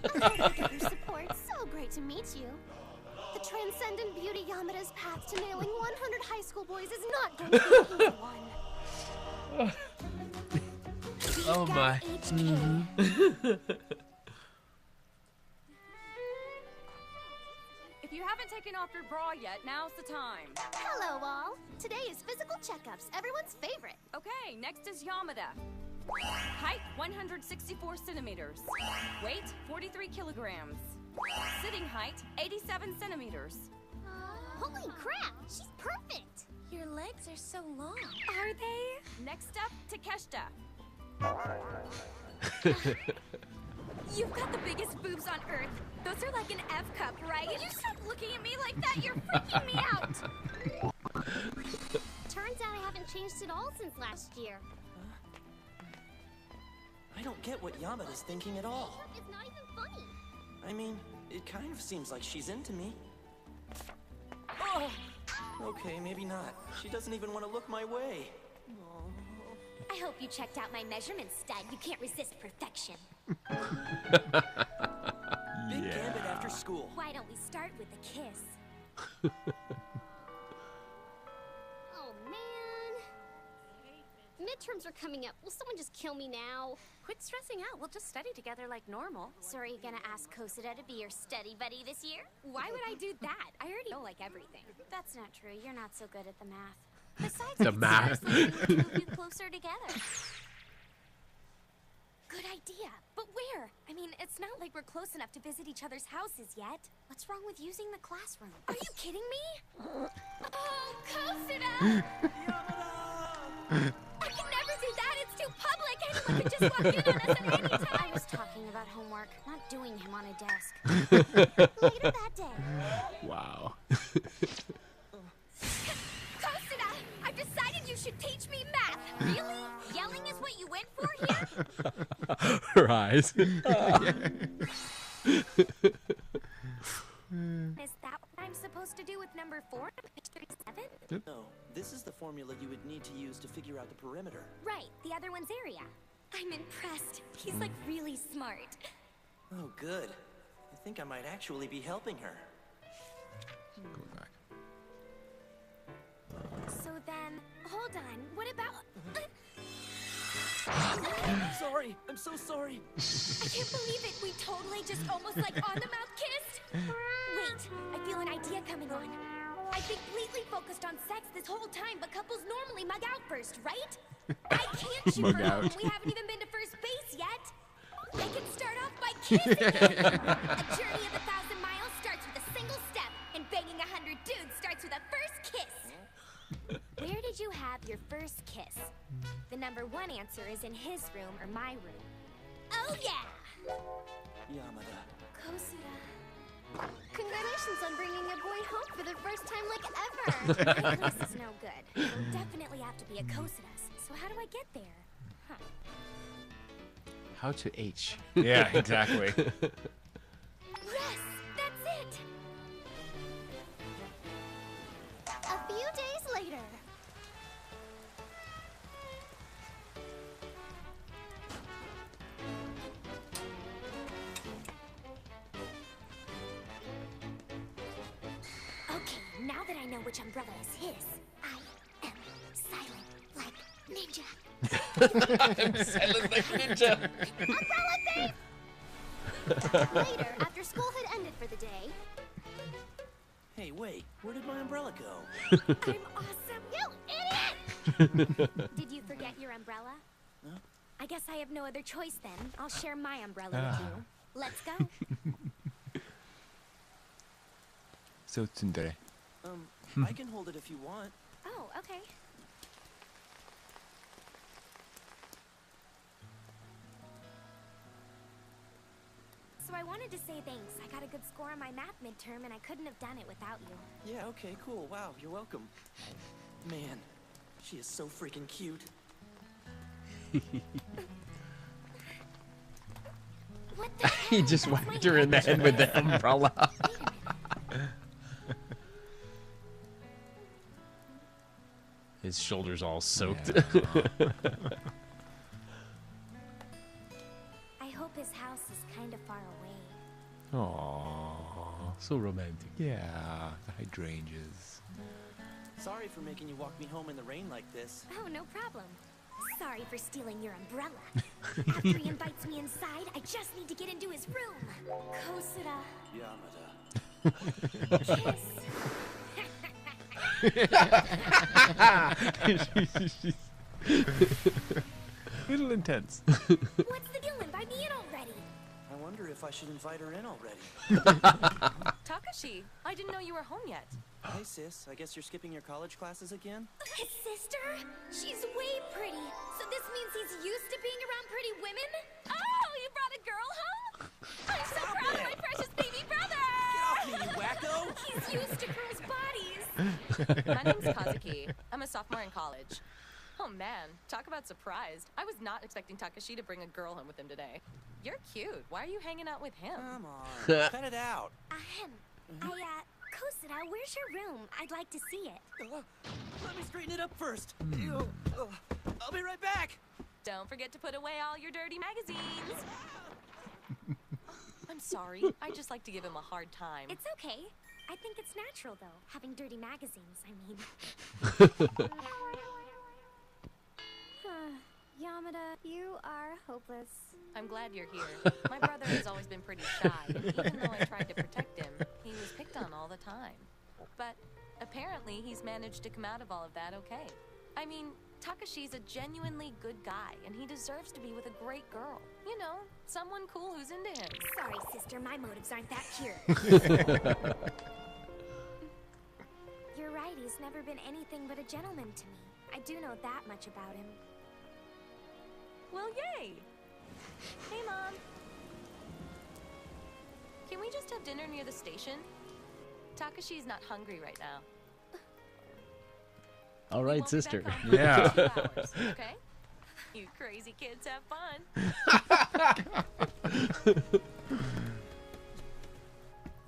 Speaker 6: I hope you get your support. So great to meet you. The transcendent beauty Yamada's path to nailing 100 high school boys is not going to be an easy one.
Speaker 1: Oh my.
Speaker 5: If you haven't taken off your bra yet, now's the time.
Speaker 6: Hello, all. Today is physical checkups, everyone's favorite.
Speaker 5: Okay, next is Yamada. Height 164 centimeters. Weight 43 kilograms. Sitting height 87 centimeters.
Speaker 6: Holy crap, she's perfect.
Speaker 7: Your legs are so long.
Speaker 5: Are they? Next up, Takeshita. You've got the biggest boobs on Earth. Those are like an F cup, right? Will you stop looking at me like that? You're freaking me out.
Speaker 6: Turns out I haven't changed at all since last year.
Speaker 8: I don't get what Yamada's thinking at all.
Speaker 6: It's not even funny.
Speaker 8: I mean, it kind of seems like she's into me. Oh! Okay, maybe not. She doesn't even want to look my way.
Speaker 7: I hope you checked out my measurements, stud. You can't resist perfection.
Speaker 8: Big gambit after school.
Speaker 7: Why don't we start with a kiss?
Speaker 6: Oh, man. Midterms are coming up. Will someone just kill me now?
Speaker 5: Quit stressing out. We'll just study together like normal.
Speaker 6: So are you gonna ask Kosida to be your study buddy this year?
Speaker 5: Why would I do that? I already know like everything.
Speaker 6: That's not true. You're not so good at the math. Besides,
Speaker 1: The
Speaker 6: it's
Speaker 1: math.
Speaker 6: seriously gonna move you closer together.
Speaker 7: Good idea. But where? I mean, it's not like we're close enough to visit each other's houses yet.
Speaker 6: What's wrong with using the classroom?
Speaker 7: Are you kidding me? Oh, Kosida! I can never do that. It's too public. Anyone could just walk in on us at any time.
Speaker 6: I was talking about homework, not doing him on a desk. Later that day.
Speaker 1: Wow.
Speaker 7: Kosida, I've decided you should teach me math. Really? Yelling is what you went for here?
Speaker 1: Her eyes.
Speaker 7: Is that what I'm supposed to do with number 4 on page 37?
Speaker 8: No, this is the formula you would need to use to figure out the perimeter.
Speaker 7: Right, the other one's area. I'm impressed. He's like really smart.
Speaker 8: Oh, good. I think I might actually be helping her.
Speaker 2: Go back.
Speaker 7: So then, hold on. What about...
Speaker 8: Sorry, I'm so sorry.
Speaker 7: I can't believe it. We totally just almost like on the mouth kissed. Wait, I feel an idea coming on. I've been completely focused on sex this whole time, but couples normally mug out first, right? I can't shoot
Speaker 2: Mug
Speaker 7: for
Speaker 2: out.
Speaker 7: home. We haven't even been to first base yet. I can start off by kissing. A journey of 1,000 miles starts with a single step, and banging 100 dudes starts with a first kiss. Where did you have your first kiss? The number 1 answer is in his room or my room. Oh yeah!
Speaker 8: Yamada.
Speaker 6: Kosida. Congratulations on bringing a boy home for the first time like ever.
Speaker 7: My Kos is no good. It'll definitely have to be a Kosidas. So how do I get there? Huh.
Speaker 1: How to H.
Speaker 2: Yeah, exactly.
Speaker 7: Yes, that's it!
Speaker 6: A few days later.
Speaker 7: Okay, now that I know which umbrella is his, I am silent like ninja.
Speaker 1: Silent like ninja.
Speaker 6: Umbrella thief! Later, after school had ended for the day.
Speaker 8: Hey, wait, where did my umbrella go?
Speaker 7: I'm awesome!
Speaker 6: You idiot!
Speaker 7: Did you forget your umbrella?
Speaker 8: Huh?
Speaker 7: I guess I have no other choice then. I'll share my umbrella with you. Let's go.
Speaker 2: So tsundere.
Speaker 8: I can hold it if you want.
Speaker 7: Oh, okay. So I wanted to say thanks. I got a good score on my math midterm, and I couldn't have done it without you.
Speaker 8: Yeah, okay, cool. Wow, you're welcome. Man, she is so freaking cute.
Speaker 7: What the
Speaker 1: He
Speaker 7: hell?
Speaker 1: just
Speaker 7: That's
Speaker 1: whacked
Speaker 7: my
Speaker 1: her in the
Speaker 7: hand.
Speaker 1: head with the umbrella.
Speaker 7: Wait a minute.
Speaker 1: His shoulders all soaked.
Speaker 7: I hope his house is kind of far away.
Speaker 2: Aww.
Speaker 1: So romantic.
Speaker 2: Yeah, the hydrangeas.
Speaker 8: Sorry for making you walk me home in the rain like this.
Speaker 7: Oh, no problem. Sorry for stealing your umbrella. After he invites me inside, I just need to get into his room. Kosida.
Speaker 8: Yamada.
Speaker 7: Kiss.
Speaker 2: Little intense.
Speaker 7: What's the deal? Invite me in already.
Speaker 8: I want wonder if I should invite her in already.
Speaker 5: Takashi, I didn't know you were home yet.
Speaker 8: Hey sis, I guess you're skipping your college classes again?
Speaker 7: His sister? She's way pretty. So this means he's used to being around pretty women?
Speaker 5: Oh, you brought a girl home? I'm so proud of my precious baby brother!
Speaker 8: Get off me, you wacko!
Speaker 7: He's used to girls' bodies.
Speaker 5: My name's Kazuki. I'm a sophomore in college. Oh man, talk about surprised. I was not expecting Takashi to bring a girl home with him today. You're cute. Why are you hanging out with him?
Speaker 8: Come on, cut it out.
Speaker 7: Kosada, where's your room? I'd like to see it.
Speaker 8: Let me straighten it up first. Ew. I'll be right back.
Speaker 5: Don't forget to put away all your dirty magazines. I'm sorry. I just like to give him a hard time.
Speaker 7: It's okay. I think it's natural, though, having dirty magazines, I mean. Yamada, you are hopeless.
Speaker 5: I'm glad you're here. My brother has always been pretty shy, and even though I tried to protect him, he was picked on all the time. But apparently he's managed to come out of all of that okay. I mean, Takashi's a genuinely good guy, and he deserves to be with a great girl. You know, someone cool who's into him.
Speaker 7: Sorry, sister, my motives aren't that pure. You're right, he's never been anything but a gentleman to me. I do know that much about him.
Speaker 5: Well, yay! Hey, Mom. Can we just have dinner near the station? Takashi's not hungry right now.
Speaker 1: All right, sister.
Speaker 2: Yeah.
Speaker 5: 2 hours, okay? You crazy kids have fun.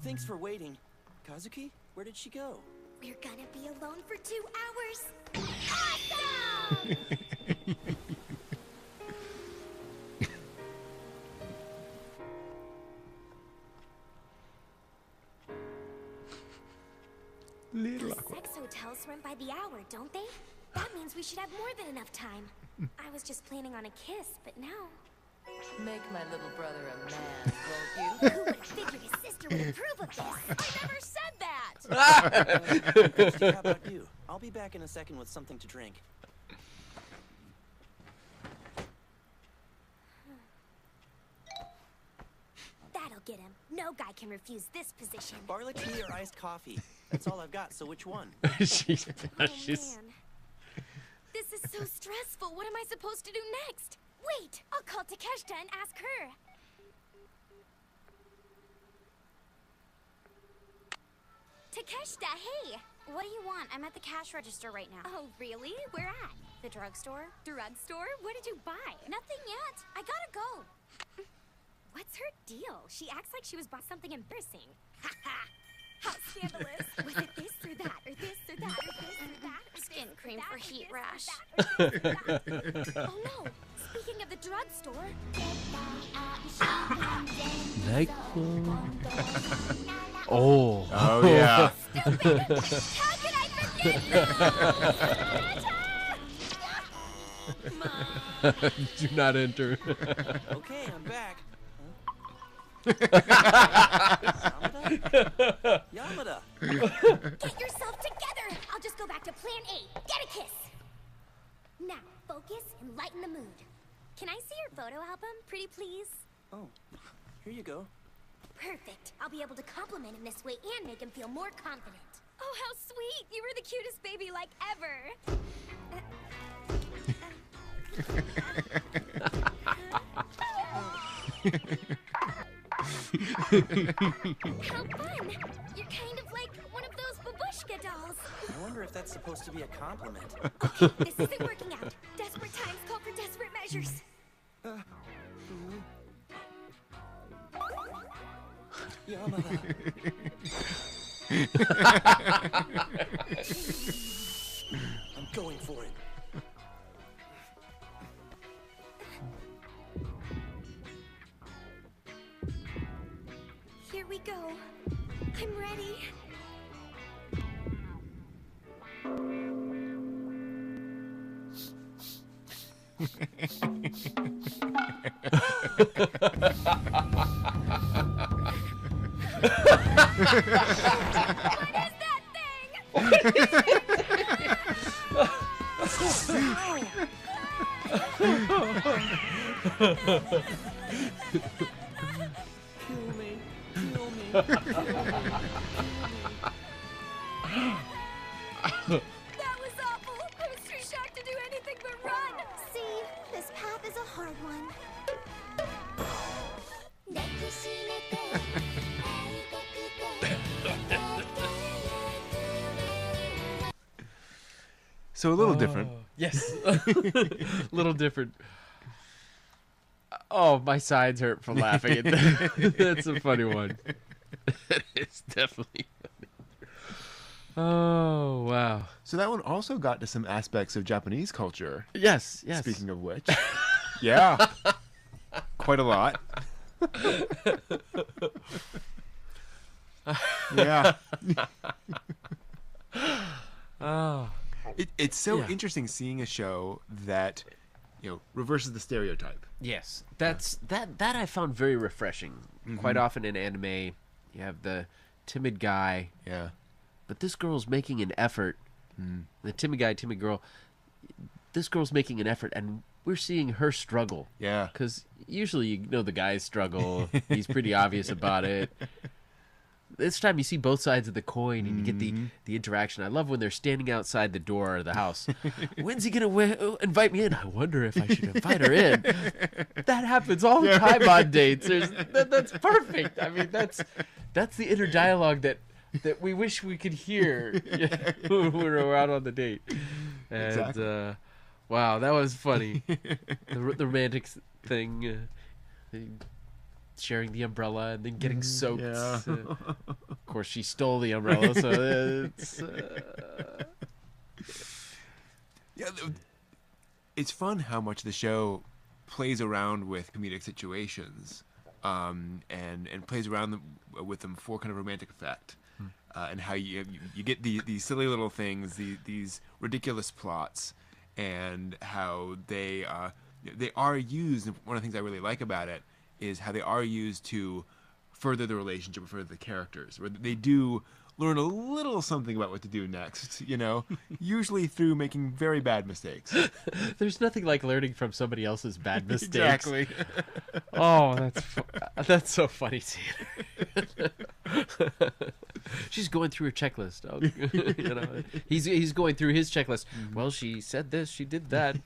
Speaker 8: Thanks for waiting. Kazuki, where did she go?
Speaker 7: We're gonna be alone for 2 hours. Awesome! Those sex hotels rent by the hour, don't they? That means we should have more than enough time. I was just planning on a kiss, but now...
Speaker 5: Make my little brother a man, won't you?
Speaker 7: Who would have figured his sister would approve of this?
Speaker 5: I never said that!
Speaker 8: Christy, how about you? I'll be back in a second with something to drink.
Speaker 7: That'll get him. No guy can refuse this position.
Speaker 8: Garlic tea or iced coffee? That's all I've got, so which one?
Speaker 1: she's
Speaker 7: Oh, man. This is so stressful. What am I supposed to do next? Wait, I'll call Takeshita and ask her. Takeshita, hey! What do you want? I'm at the cash register right now. Oh, really? Where at? The drugstore? Drugstore? What did you buy? Nothing yet. I gotta go. What's her deal? She acts like she was bought something embarrassing. Ha ha! How scandalous! Was it this or that, or this or that, or this or that? Skin cream for heat rash. Oh no! Speaking of the drugstore.
Speaker 1: Nightclub. Oh.
Speaker 2: Oh, yeah.
Speaker 7: Stupid! How could I forget that?
Speaker 1: Do not enter.
Speaker 8: Okay, I'm back. Yamada!
Speaker 7: Get yourself together! I'll just go back to plan A. Get a kiss! Now, focus and lighten the mood. Can I see your photo album, pretty please?
Speaker 8: Oh, here you go.
Speaker 7: Perfect. I'll be able to compliment him this way and make him feel more confident. Oh, how sweet! You were the cutest baby like ever! How fun! You're kind of like one of those babushka dolls.
Speaker 8: I wonder if that's supposed to be a compliment.
Speaker 7: Okay, this isn't working out. Desperate times call for desperate measures.
Speaker 8: Yamada. I'm going for it.
Speaker 7: Here we go. I'm ready. What is that thing?
Speaker 5: That was awful. I was too shocked to do anything but run.
Speaker 6: See, this path is a hard one.
Speaker 2: So a little different.
Speaker 1: Yes. A little different. Oh, my sides hurt from laughing at that. That's a funny one. It's definitely funny. Oh, wow.
Speaker 2: So that one also got to some aspects of Japanese culture.
Speaker 1: Yes, yes.
Speaker 2: Speaking of which. Yeah. Quite a lot. Yeah.
Speaker 1: Oh.
Speaker 2: It's so
Speaker 1: Yeah.
Speaker 2: interesting seeing a show that, reverses the stereotype.
Speaker 1: Yes, that I found very refreshing. Quite often in anime, you have the timid guy,
Speaker 2: Yeah.
Speaker 1: but this girl's making an effort. The timid guy, timid girl. This girl's making an effort, and we're seeing her struggle.
Speaker 2: Yeah.
Speaker 1: Because usually, the guy's struggle. He's pretty obvious about it. This time you see both sides of the coin and you get the interaction. I love when they're standing outside the door of the house. When's he going to invite me in? I wonder if I should invite her in. That happens all the time on dates. That's perfect. I mean, that's the inner dialogue that we wish we could hear when we're out on the date. And,
Speaker 2: Exactly.
Speaker 1: wow, that was funny. The romantic thing. Sharing the umbrella and then getting soaked.
Speaker 2: Yeah.
Speaker 1: Of course, she stole the umbrella, so it's...
Speaker 2: Yeah, it's fun how much the show plays around with comedic situations, and plays around with them for kind of romantic effect, and how you get these silly little things, these ridiculous plots, and how they are used. And one of the things I really like about it is how they are used to further the relationship, further the characters, where they do learn a little something about what to do next, usually through making very bad mistakes.
Speaker 1: There's nothing like learning from somebody else's bad mistakes.
Speaker 2: Exactly.
Speaker 1: Oh, that's so funny seeing her. She's going through her checklist. Oh, he's going through his checklist. Well, she said this, she did that.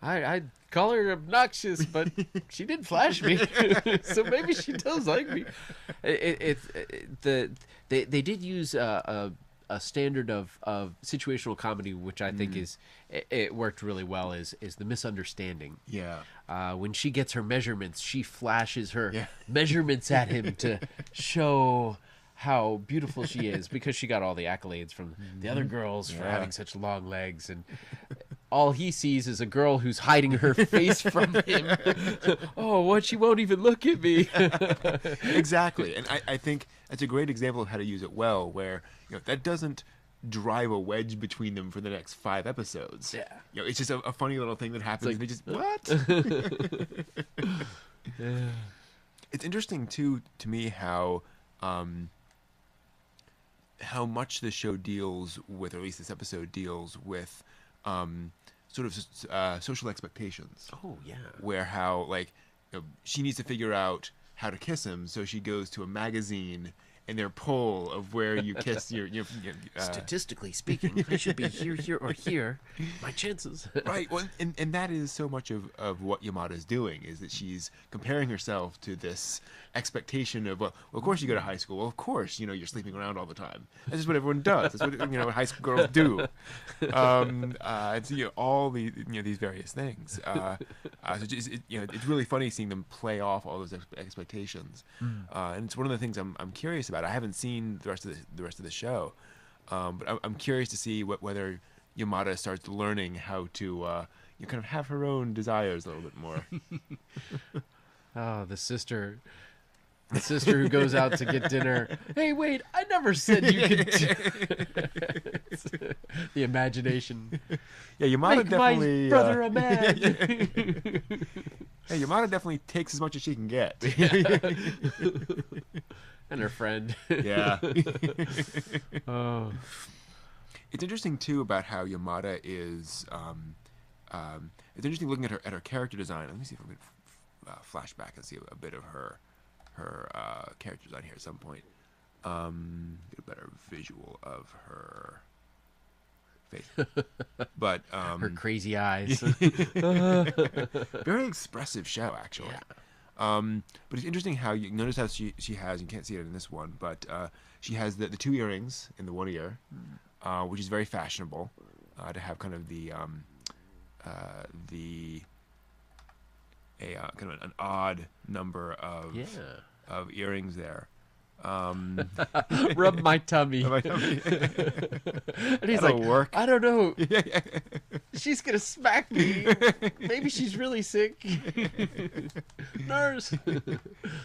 Speaker 1: I call her obnoxious, but she did flash me, so maybe she does like me. They did use a standard of situational comedy, which I think it worked really well. Is the misunderstanding?
Speaker 2: Yeah.
Speaker 1: When she gets her measurements, she flashes her measurements at him to show how beautiful she is, because she got all the accolades from the other girls for having such long legs, and all he sees is a girl who's hiding her face from him. Oh, what? She won't even look at me.
Speaker 2: Exactly. And I think that's a great example of how to use it well, where that doesn't drive a wedge between them for the next 5 episodes.
Speaker 1: Yeah.
Speaker 2: It's just a funny little thing that happens.
Speaker 1: It's
Speaker 2: And they just what? It's interesting too to me how much the show deals with, or at least this episode deals with, sort of social expectations.
Speaker 1: Oh yeah.
Speaker 2: Where how she needs to figure out how to kiss him, so she goes to a magazine and their poll of where you kiss your
Speaker 1: Statistically speaking, I should be here, or here. My chances.
Speaker 2: right. Well, and that is so much of what Yamada is doing, is that she's comparing herself to this expectation of, well, of course you go to high school. Well, of course, you're sleeping around all the time. That's just what everyone does. That's what high school girls do. It's all these various things. So it's really funny seeing them play off all those expectations. And it's one of the things I'm curious about. I haven't seen the rest of the show, but I'm curious to see whether Yamada starts learning how to kind of have her own desires a little bit more.
Speaker 1: Oh, the sister who goes out to get dinner. Hey, wait! I never said you could. The imagination.
Speaker 2: Yeah, Yamada
Speaker 1: Make
Speaker 2: definitely.
Speaker 1: my brother a man.
Speaker 2: Hey, Yamada definitely takes as much as she can get.
Speaker 1: And her friend.
Speaker 2: Yeah.
Speaker 1: Oh.
Speaker 2: It's interesting too about how Yamada is. It's interesting looking at her character design. Let me see if I can flashback and see a bit of her. characters on here at some point. Get a better visual of her face, but
Speaker 1: Her crazy eyes.
Speaker 2: very expressive show actually. But it's interesting how you notice how she has, you can't see it in this one, but she has the two earrings in the one ear, which is very fashionable to have kind of the kind of an odd number of earrings there.
Speaker 1: Rub my tummy.
Speaker 2: My tummy.
Speaker 1: And he's
Speaker 2: That'll
Speaker 1: like,
Speaker 2: work.
Speaker 1: I don't know. She's gonna smack me. Maybe she's really sick. Nurse.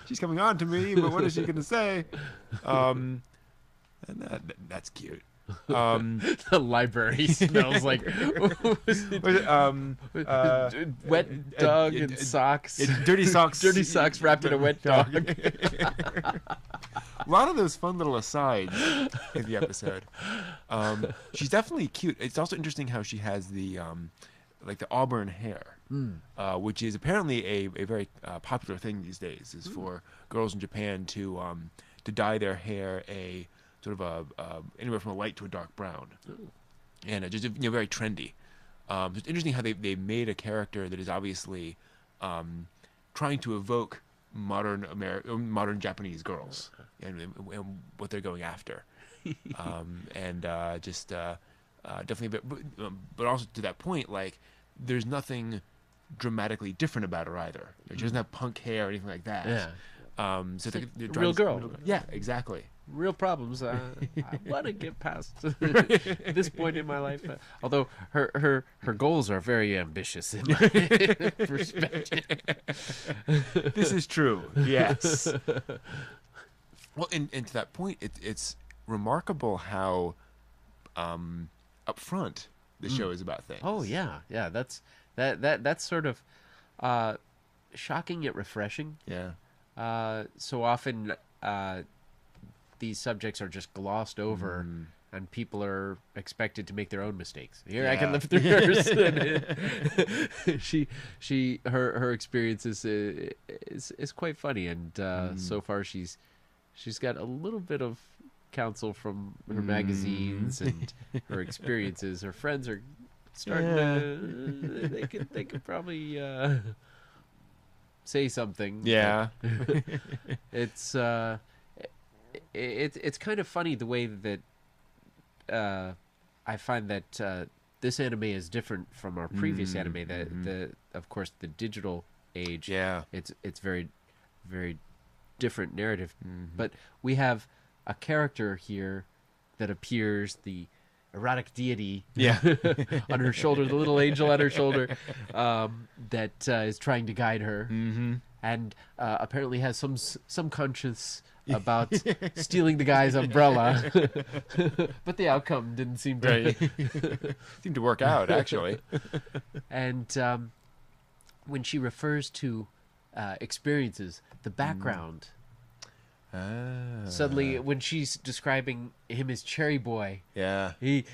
Speaker 2: She's coming on to me, but what is she gonna say? And that's cute.
Speaker 1: The library smells like wet dog and socks.
Speaker 2: Dirty socks.
Speaker 1: Dirty socks wrapped in a wet dog.
Speaker 2: A lot of those fun little asides in the episode. She's definitely cute. It's also interesting how she has the like the auburn hair, which is apparently a very popular thing these days. Is for girls in Japan to dye their hair a sort of anywhere from a light to a dark brown, and just very trendy. So it's interesting how they made a character that is obviously trying to evoke modern Japanese girls and what they're going after, and definitely, but also to that point, like there's nothing dramatically different about her either. She doesn't have punk hair or anything like that.
Speaker 1: Yeah.
Speaker 2: So
Speaker 1: it's
Speaker 2: they're
Speaker 1: real girl.
Speaker 2: Yeah, exactly.
Speaker 1: Real problems. I want to get past this point in my life. Although her goals are very ambitious in my perspective.
Speaker 2: This is true. Yes. Well, and to that point, it's remarkable how upfront the show is about things.
Speaker 1: Oh yeah. That's sort of shocking yet refreshing.
Speaker 2: Yeah.
Speaker 1: So often these subjects are just glossed over, and people are expected to make their own mistakes. Here, I can live through hers. Her experience is quite funny, and so far she's got a little bit of counsel from her magazines and her experiences. Her friends are starting to they could probably say something.
Speaker 2: Yeah.
Speaker 1: It's kind of funny the way that I find that this anime is different from our previous anime. The of course the digital age.
Speaker 2: Yeah.
Speaker 1: It's very very different narrative, but we have a character here that appears, the erotic deity, on her shoulder, the little angel on her shoulder, that is trying to guide her, and apparently has some conscience about stealing the guy's umbrella, but the outcome didn't seem
Speaker 2: to work out actually.
Speaker 1: And when she refers to experiences, the background. Suddenly, when she's describing him as Cherry Boy, the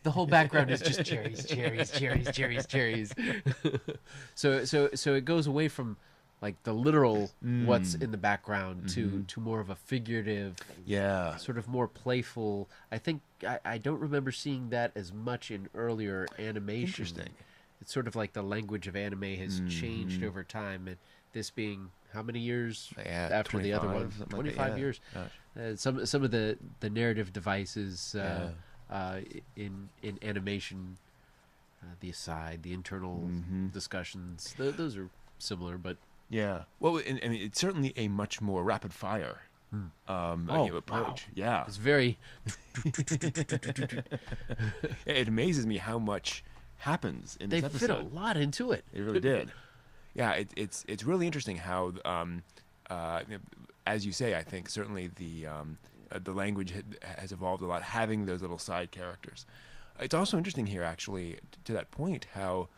Speaker 1: whole background is just cherries. So it goes away from like the literal what's in the background to more of a figurative, sort of more playful. I think I don't remember seeing that as much in earlier animation.
Speaker 2: Interesting.
Speaker 1: It's sort of like the language of anime has changed over time, and this being how many years after the other one? 25 years. Some of the narrative devices in animation, the aside, the internal discussions, those are similar, but
Speaker 2: well, and it's certainly a much more rapid fire approach. Wow. Yeah,
Speaker 1: it's very.
Speaker 2: It amazes me how much happens in this episode.
Speaker 1: They fit a lot into it.
Speaker 2: They really did. Yeah, it's really interesting how, as you say, I think certainly the language has evolved a lot, having those little side characters. It's also interesting here, actually, to that point, how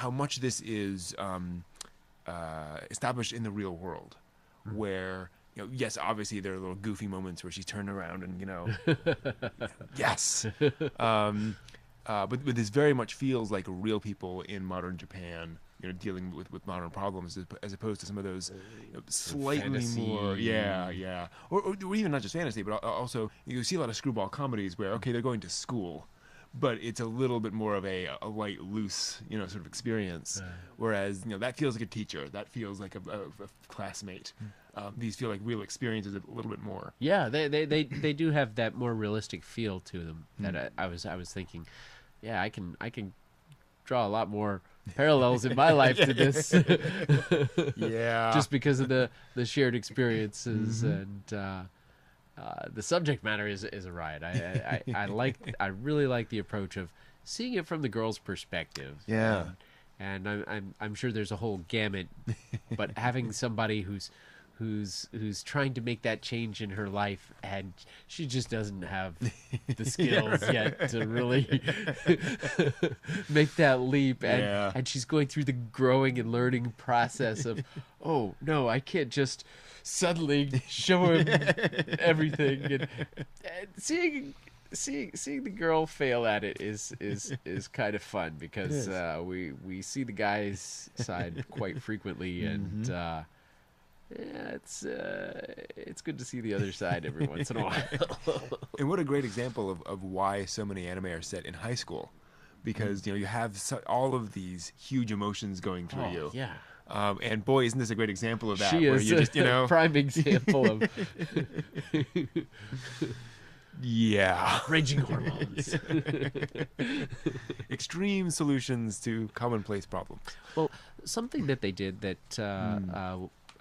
Speaker 2: much this is established in the real world, where yes, obviously there are little goofy moments where she's turning around and yes. but this very much feels like real people in modern Japan, dealing with modern problems, as opposed to some of those slightly
Speaker 1: fantasy.
Speaker 2: more, or even not just fantasy, but also you see a lot of screwball comedies where they're going to school, but it's a little bit more of a light, loose, sort of experience. Whereas that feels like a teacher, that feels like a classmate. These feel like real experiences a little bit more.
Speaker 1: Yeah, they do have that more realistic feel to them. That I was thinking, yeah, I can draw a lot more parallels in my life to this.
Speaker 2: Yeah,
Speaker 1: just because of the shared experiences and the subject matter is a riot. I really like the approach of seeing it from the girl's perspective.
Speaker 2: Yeah,
Speaker 1: and I'm sure there's a whole gamut, but having somebody who's trying to make that change in her life, and she just doesn't have the skills yet to really make that leap, and she's going through the growing and learning process of, oh no, I can't just suddenly show him everything, and seeing the girl fail at it is kind of fun, because we see the guy's side quite frequently, and yeah, it's good to see the other side every once in a while.
Speaker 2: And what a great example of why so many anime are set in high school, because you have all of these huge emotions going through you.
Speaker 1: Yeah.
Speaker 2: And boy, isn't this a great example of that?
Speaker 1: She
Speaker 2: where
Speaker 1: is
Speaker 2: you just,
Speaker 1: a prime example of raging hormones.
Speaker 2: Extreme solutions to commonplace problems.
Speaker 1: Well, something that they did that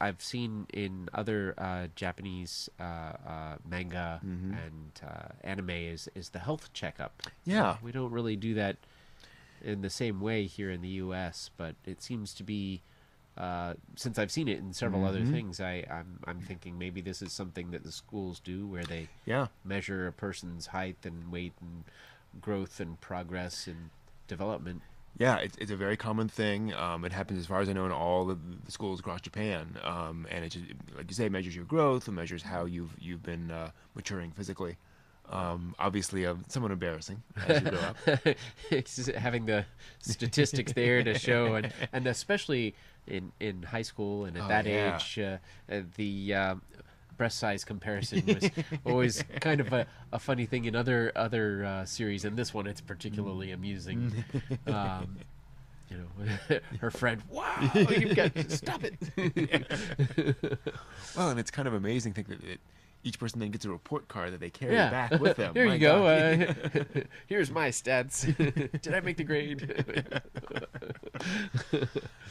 Speaker 1: I've seen in other Japanese manga and anime is the health checkup.
Speaker 2: Yeah.
Speaker 1: We don't really do that in the same way here in the U.S., but it seems to be, since I've seen it in several other things, I'm thinking maybe this is something that the schools do, where they measure a person's height and weight and growth and progress and development.
Speaker 2: Yeah, it's a very common thing. It happens, as far as I know, in all of the schools across Japan. And it just, like you say, measures your growth and measures how you've been maturing physically. Obviously, somewhat embarrassing as you grow up.
Speaker 1: It's having the statistics there to show, and especially in high school and at that age, the breast size comparison was always kind of a funny thing in other series. In this one, it's particularly amusing. Her friend, wow, you've got stop it.
Speaker 2: Well, and it's kind of amazing to think that each person then gets a report card that they carry back with them.
Speaker 1: Here you go. Here's my stats. Did I make the grade?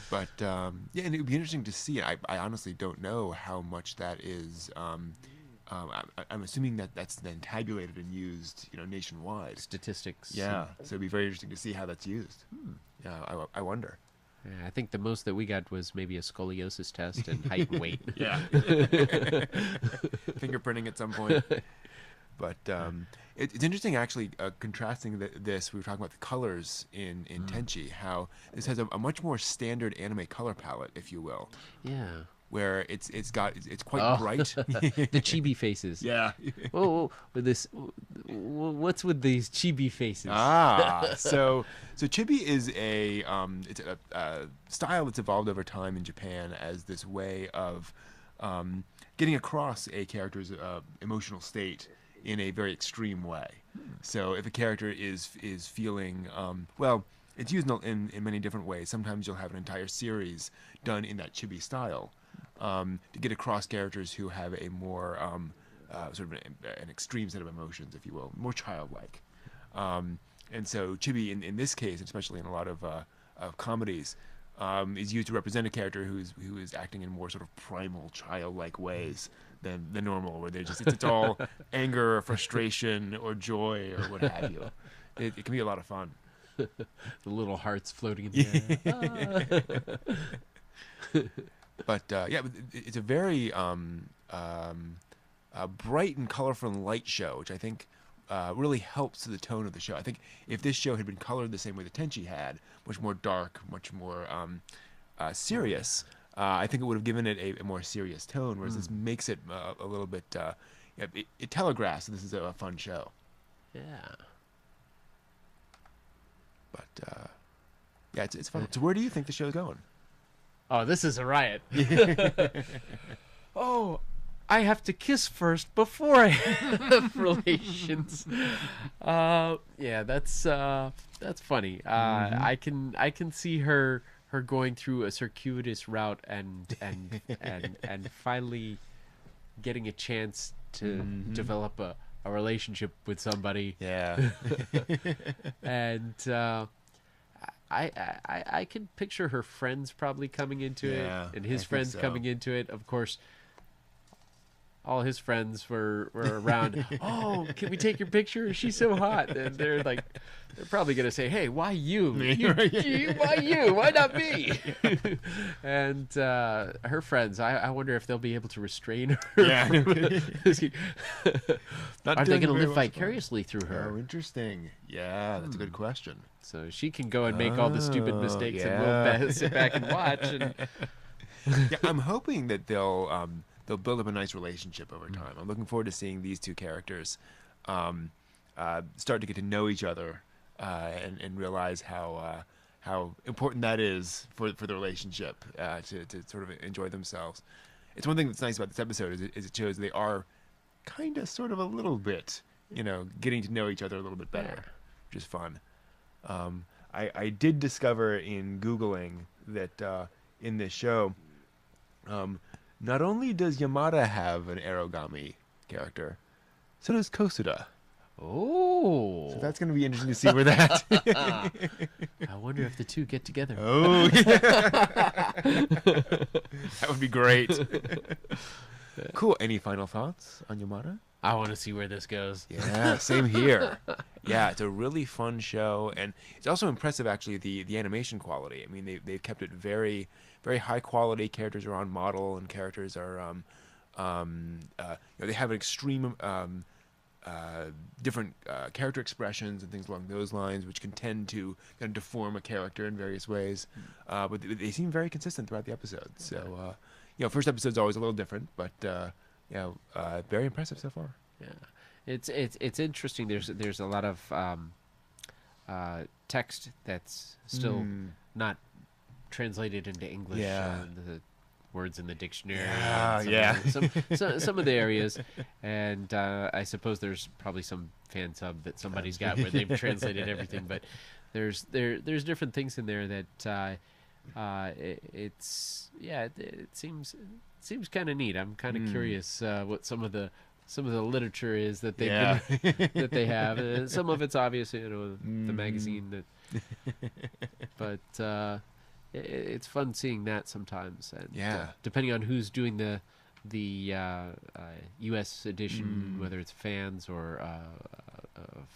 Speaker 2: But and it would be interesting to see. I honestly don't know how much that is. I'm assuming that that's then tabulated and used, nationwide.
Speaker 1: Statistics.
Speaker 2: Yeah, so it'd be very interesting to see how that's used. Yeah, I wonder.
Speaker 1: Yeah, I think the most that we got was maybe a scoliosis test and height and weight.
Speaker 2: Yeah. Fingerprinting at some point. But it's interesting, actually, contrasting this. We were talking about the colors in Tenchi, how this has a much more standard anime color palette, if you will.
Speaker 1: Yeah.
Speaker 2: Where it's quite bright.
Speaker 1: The chibi faces.
Speaker 2: Yeah.
Speaker 1: Whoa, with this, what's with these chibi faces?
Speaker 2: So chibi is a style that's evolved over time in Japan as this way of getting across a character's emotional state in a very extreme way. So if a character is feeling it's used in many different ways. Sometimes you'll have an entire series done in that chibi style. To get across characters who have a more sort of an extreme set of emotions, if you will, more childlike. And so chibi, in this case, especially in a lot of comedies, is used to represent a character who is acting in more sort of primal, childlike ways than the normal, where it's all anger or frustration or joy or what have you. It can be a lot of fun.
Speaker 1: The little hearts floating in the air.
Speaker 2: But it's a very bright and colorful and light show, which I think really helps to the tone of the show. I think if this show had been colored the same way that Tenchi had, much more dark, much more serious, I think it would have given it a more serious tone, whereas this makes it a little bit... it telegraphs that this is a fun show.
Speaker 1: Yeah.
Speaker 2: Yeah, it's fun. So where do you think the show's going?
Speaker 1: Oh, this is a riot. Oh, I have to kiss first before I have relations. Yeah, that's funny. I can see her going through a circuitous route and finally getting a chance to develop a relationship with somebody.
Speaker 2: Yeah.
Speaker 1: And I can picture her friends probably coming into it, and his friends coming into it. Of course, all his friends were around. Oh, can we take your picture? She's so hot. And they're probably gonna say, "Hey, why you? Why you? Why not me?" And her friends, I wonder if they'll be able to restrain her.
Speaker 2: Yeah.
Speaker 1: Are they gonna live vicariously through her?
Speaker 2: Oh, interesting. Yeah, that's a good question.
Speaker 1: So she can go and make all the stupid mistakes, and we'll sit back and watch. And
Speaker 2: Yeah, I'm hoping that they'll build up a nice relationship over time. I'm looking forward to seeing these two characters start to get to know each other and realize how important that is for the relationship to sort of enjoy themselves. It's one thing that's nice about this episode is it shows they are kind of sort of a little bit, getting to know each other a little bit better, which is fun. I did discover in Googling that in this show, not only does Yamada have an Aragami character, so does Kosuda.
Speaker 1: Oh,
Speaker 2: So that's going to be interesting to see where that.
Speaker 1: I wonder if the two get together.
Speaker 2: Oh, yeah. That would be great. Cool. Any final thoughts on Yamada?
Speaker 1: I want to see where this goes.
Speaker 2: Yeah, same here. Yeah, it's a really fun show, and it's also impressive actually the animation quality. I mean, they've kept it very, very high quality. Characters are on model, and characters are they have an extreme different character expressions and things along those lines, which can tend to kind of deform a character in various ways. But they seem very consistent throughout the episodes. So, first episode's always a little different, but very impressive so far.
Speaker 1: Yeah, it's interesting. There's a lot of text that's still not translated into English.
Speaker 2: Yeah.
Speaker 1: The words in the dictionary.
Speaker 2: Yeah,
Speaker 1: some of the areas, and I suppose there's probably some fan sub that somebody's got where they've translated everything. But there's different things in there that it seems kind of neat. I'm kind of curious what some of the literature is that they that they have. Some of it's obvious, the magazine but it's fun seeing that sometimes. And depending on who's doing the U.S. edition, whether it's fans or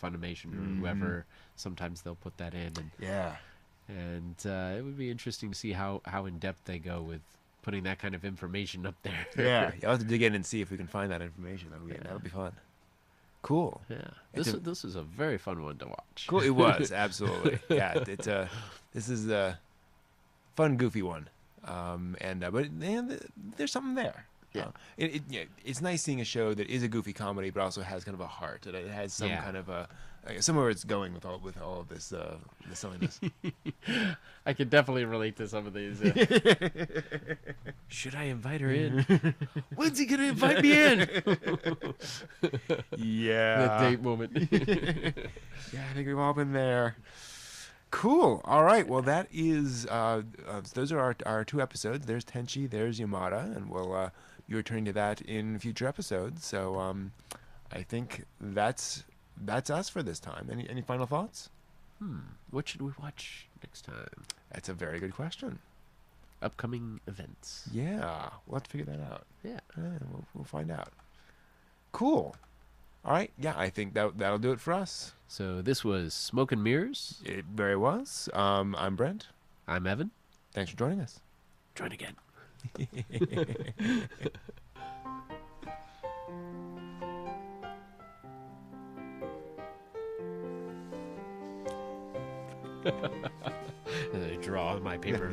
Speaker 1: Funimation or whoever, sometimes they'll put that in. And it would be interesting to see how in depth they go with putting that kind of information up there.
Speaker 2: Yeah, I'll have to dig in and see if we can find that information. That'll be fun. Cool.
Speaker 1: Yeah, this is a very fun one to watch.
Speaker 2: Cool, it was absolutely. Yeah, this is a fun, goofy one, but there's something there.
Speaker 1: Yeah,
Speaker 2: it's nice seeing a show that is a goofy comedy, but also has kind of a heart. It has some kind of somewhere it's going with all of this the silliness.
Speaker 1: I could definitely relate to some of these. Should I invite her in? When's he gonna invite me in?
Speaker 2: Yeah,
Speaker 1: that date moment.
Speaker 2: Yeah, I think we've all been there. Cool. All right. Well, that is those are our two episodes. There's Tenchi, there's Yamada, and we'll be returning to that in future episodes. So I think that's us for this time. Any final thoughts?
Speaker 1: What should we watch next time?
Speaker 2: That's a very good question.
Speaker 1: Upcoming events.
Speaker 2: Yeah, we'll have to figure that out.
Speaker 1: Yeah,
Speaker 2: we'll find out. Cool. All right. Yeah, I think that'll do it for us.
Speaker 1: So this was Smoke and Mirrors.
Speaker 2: It very was. I'm Brent.
Speaker 1: I'm Evan.
Speaker 2: Thanks for joining us.
Speaker 1: Join again. I draw on my paper.